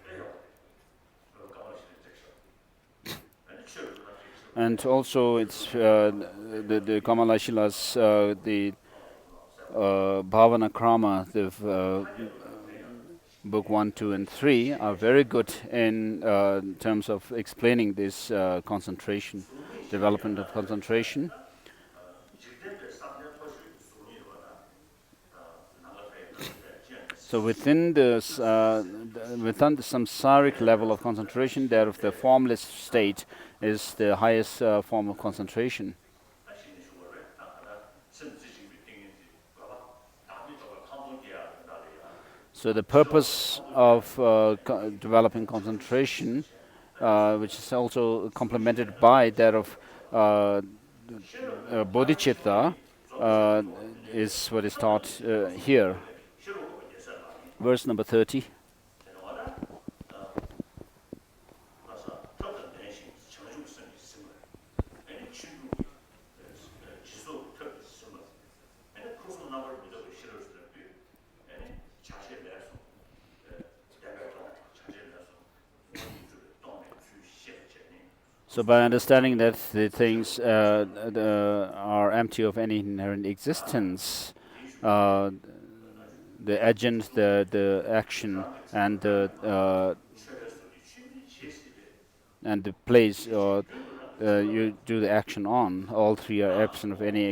And also it's the Kamalashila's, the Bhavana Krama, the book 1, 2, and 3 are very good in terms of explaining this concentration, development of concentration. So within the samsaric level of concentration, there of the formless state is the highest form of concentration. So the purpose of developing concentration, which is also complemented by that of bodhicitta, is what is taught here. Verse number 30. So by understanding that the things are empty of any inherent existence, the agent, the action, and the place you do the action on, all 3 are absent of any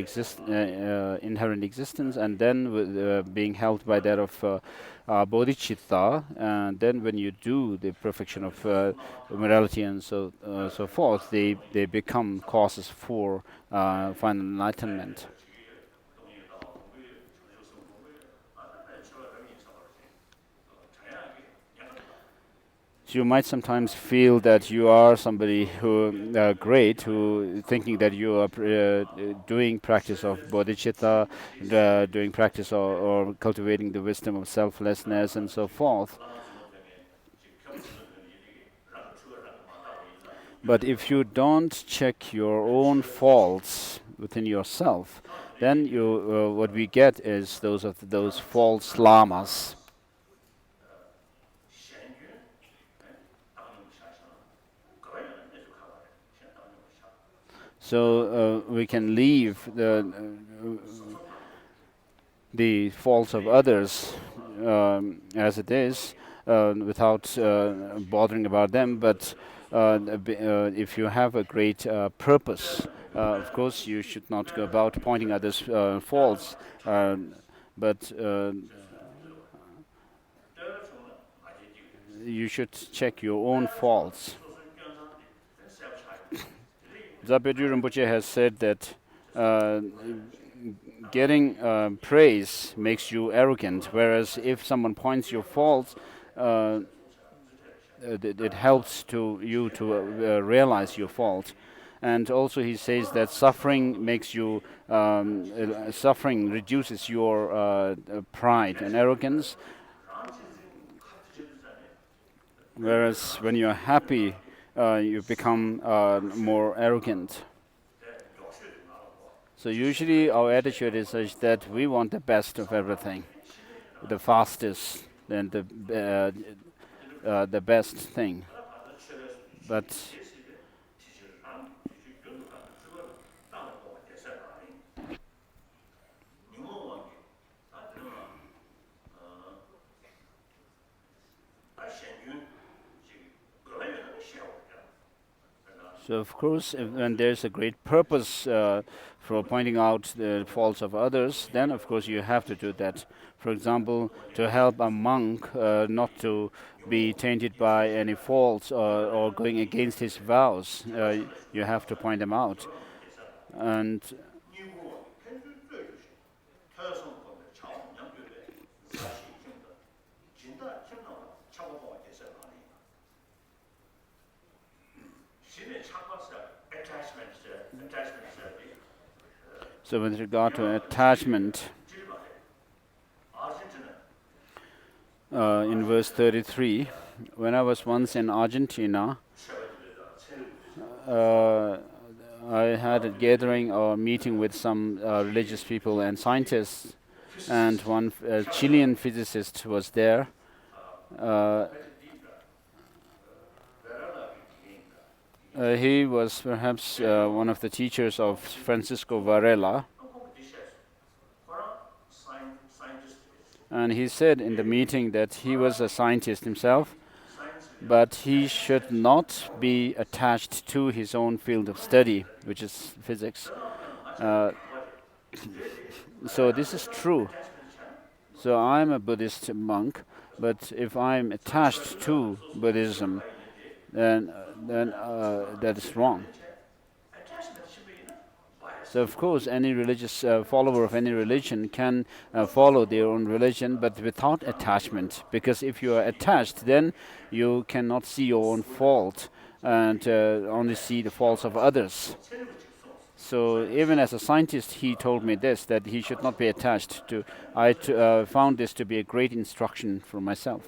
inherent existence, and then with, being held by that of bodhicitta, and then when you do the perfection of morality and so forth, they become causes for final enlightenment. So you might sometimes feel that you are somebody who great, who thinking that you are doing practice of bodhicitta, doing practice or cultivating the wisdom of selflessness and so forth. But if you don't check your own faults within yourself, then you what we get is those false lamas. So we can leave the faults of others as it is, without bothering about them. But if you have a great purpose, of course you should not go about pointing others' faults, but you should check your own faults. Zabedru Rinpoche has said that getting praise makes you arrogant, whereas if someone points your faults, it helps to you to realize your fault. And also he says that suffering makes you, suffering reduces your pride and arrogance, whereas when you're happy, you become more arrogant. So usually our attitude is such that we want the best of everything, the fastest and the best thing. But so of course, when there's a great purpose for pointing out the faults of others, then of course you have to do that. For example, to help a monk not to be tainted by any faults or going against his vows, you have to point them out. And so with regard to attachment, in verse 33, when I was once in Argentina, uh, I had a gathering or meeting with some religious people and scientists, and one Chilean physicist was there. Uh, he was perhaps one of the teachers of Francisco Varela, and he said in the meeting that he was a scientist himself, but he should not be attached to his own field of study, which is physics. Uh, so this is true. So I'm a Buddhist monk, but if I'm attached to Buddhism, then that is wrong. So of course, any religious follower of any religion can follow their own religion, but without attachment. Because if you are attached, then you cannot see your own fault and only see the faults of others. So even as a scientist, he told me this, that he should not be attached to. I found this to be a great instruction for myself.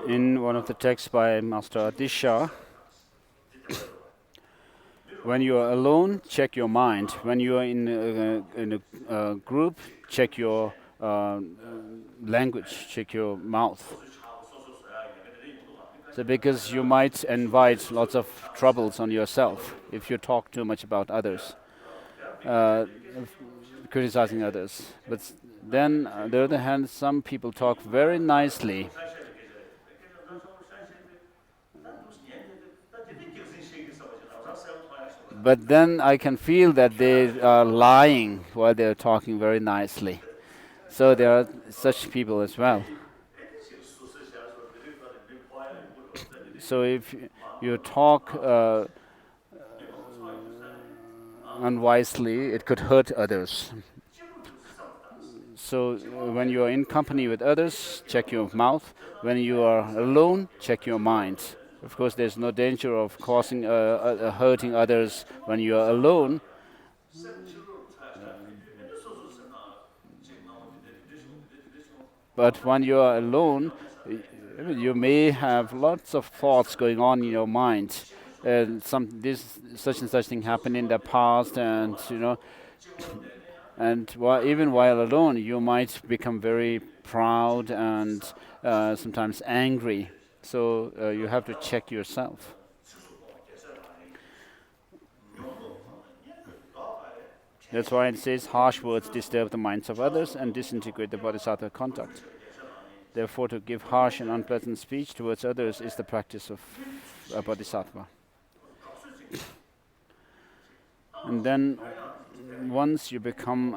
In one of the texts by Master Disha, when you are alone, check your mind. When you are in a group, check your language, check your mouth. So because you might invite lots of troubles on yourself if you talk too much about others, criticizing others. But then, on the other hand, some people talk very nicely. But then I can feel that they are lying while they're talking very nicely. So there are such people as well. So if you talk unwisely, it could hurt others. So when you are in company with others, check your mouth. When you are alone, check your mind. Of course, there's no danger of causing hurting others when you are alone. But when you are alone, you may have lots of thoughts going on in your mind. And such and such thing happened in the past, and and even while alone, you might become very proud and sometimes angry. So you have to check yourself. That's why it says harsh words disturb the minds of others and disintegrate the bodhisattva conduct. Therefore, to give harsh and unpleasant speech towards others is the practice of a bodhisattva. And then, once you become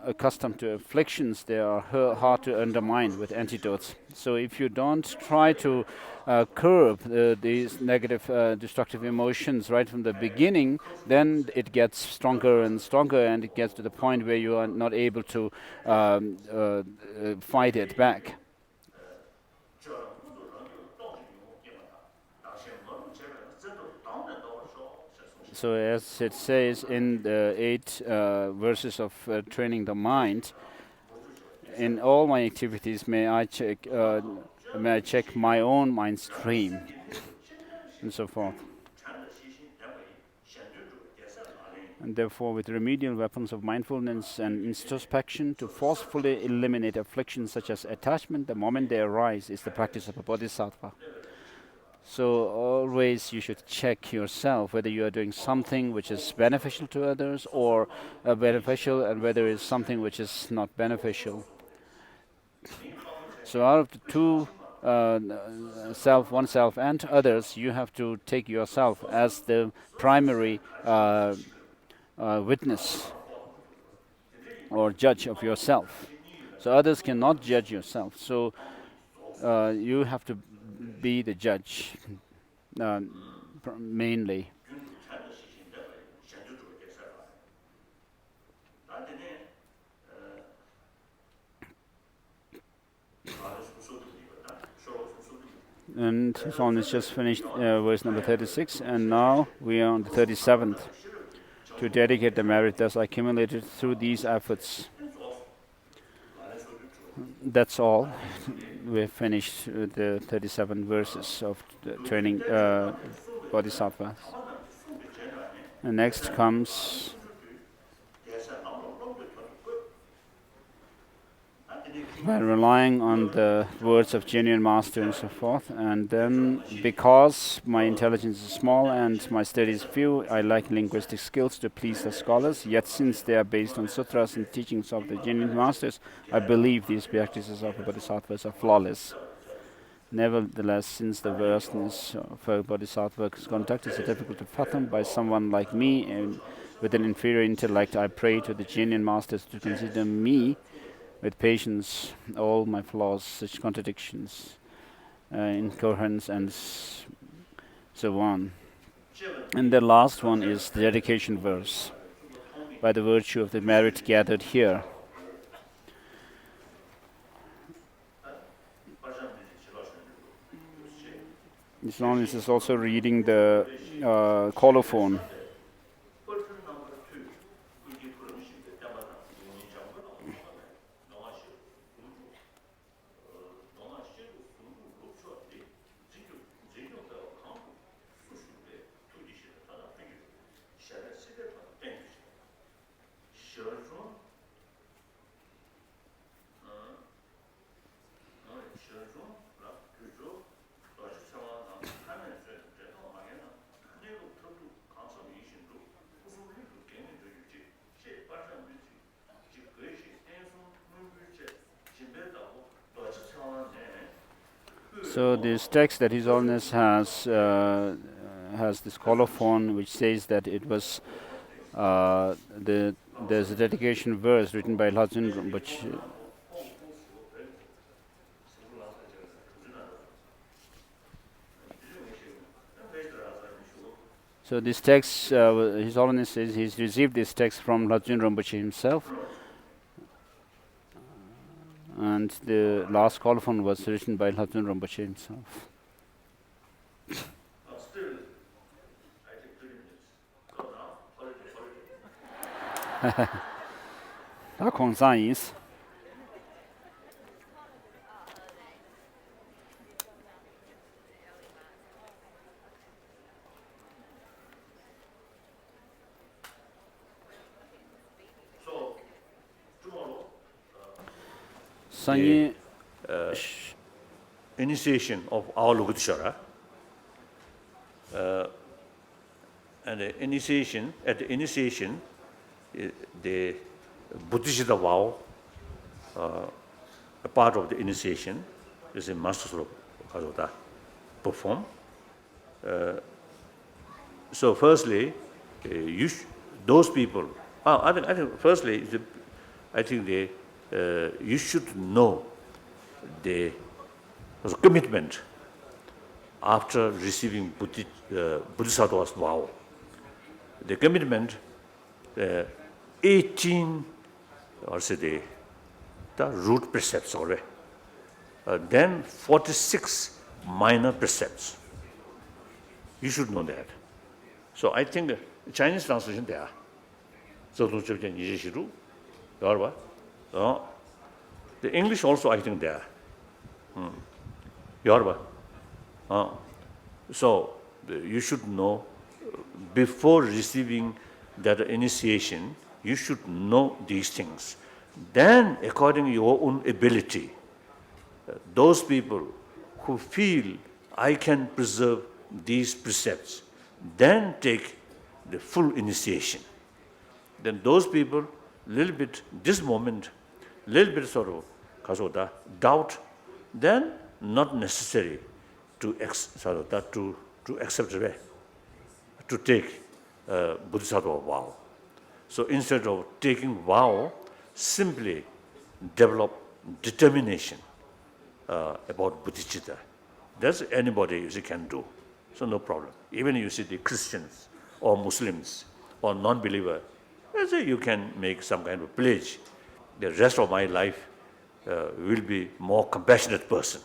accustomed to afflictions, they are hard to undermine with antidotes. So if you don't try to curb these negative, destructive emotions right from the beginning, then it gets stronger and stronger, and it gets to the point where you are not able to fight it back. So as it says in the 8 verses of training the mind, in all my activities may I check my own mind stream, and so forth. And therefore, with remedial weapons of mindfulness and introspection, to forcefully eliminate afflictions such as attachment the moment they arise is the practice of a bodhisattva. So always you should check yourself whether you are doing something which is beneficial to others or beneficial, and whether it's something which is not beneficial. So out of the two, oneself and others, you have to take yourself as the primary witness or judge of yourself. So others cannot judge yourself. So you have to be the judge, mainly. And His Holiness just finished verse number 36, and now we are on the 37th. To dedicate the merit thus accumulated through these efforts. That's all. We've finished the 37 verses of the training Bodhisattva. And next comes by relying on the words of genuine master and so forth. And then, because my intelligence is small and my studies few, I lack linguistic skills to please the scholars. Yet since they are based on sutras and teachings of the genuine masters, I believe these practices of the bodhisattvas are flawless. Nevertheless, since the vastness of a bodhisattva's conduct is difficult to fathom by someone like me and with an inferior intellect, I pray to the genuine masters to consider me with patience all my flaws, such contradictions, incoherence, and so on. And the last one is the dedication verse. By the virtue of the merit gathered here, His Holiness is also reading the colophon. So this text that His Holiness has this colophon, which says that it was there's a dedication verse written by Lajin Rinpoche. So this text, His Holiness says he's received this text from Lajin Rinpoche himself. And the last colophon was written by Lajin Rinpoche himself. 다 공산이스. The initiation of our Bodhisattva, and the initiation, at the initiation, the bodhicitta vow, a part of the initiation, is a master sort perform. So firstly, those people, I think firstly, I think you should know the commitment after receiving Bodhisattva's vow. The commitment, 18, or say the root precepts already. Then 46 minor precepts. You should know that. So I think Chinese translation there. So the English also I think there. So you should know before receiving that initiation, you should know these things. Then, according to your own ability, those people who feel I can preserve these precepts, then take the full initiation. Then those people, little bit, this moment, little bit sort of doubt, then not necessary to accept the way, to take Bodhisattva vow. So instead of taking vow, simply develop determination about bodhicitta. That's anybody can do. So no problem. Even you see the Christians or Muslims or non-believer, you can make some kind of pledge. The rest of my life will be more compassionate person.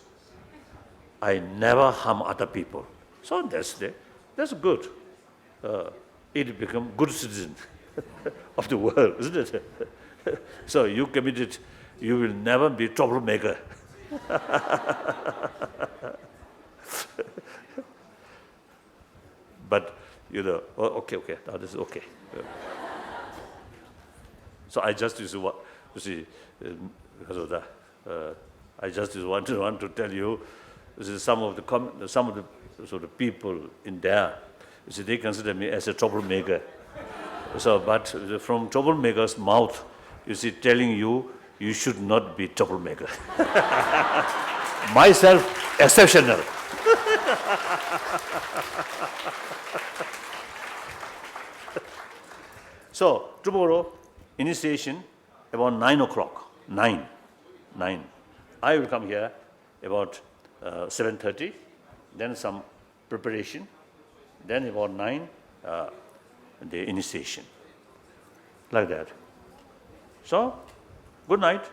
I never harm other people. So that's good. It become good citizen of the world, isn't it? So you committed, you will never be troublemaker. But okay, that is okay. So I just is what you see because of that. I just want to tell you, this is some of the sort of people in there. You see, they consider me as a troublemaker. So, but from troublemaker's mouth, you see, telling you should not be troublemaker. Myself exceptional. So tomorrow, initiation about 9 o'clock. 9. I will come here about 7:30. Then some preparation. Then about 9, the initiation. Like that. So, good night.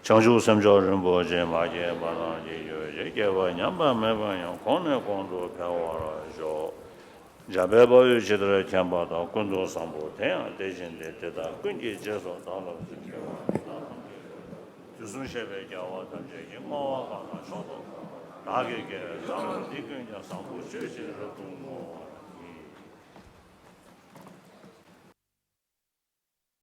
Changshu samjo rinpo je ma je ba na je yo je ke ba nyam ba me ba yang kon ne kon do pya wa ra jo ja be ba yu je de kyan ba da kun do sam bo te ya de jin de de da kun ji je so da lo de ke wa ju sun she be ja wa da je yin ma wa ka na sho do da ge ge da di kun ja sam bo je je ro du mo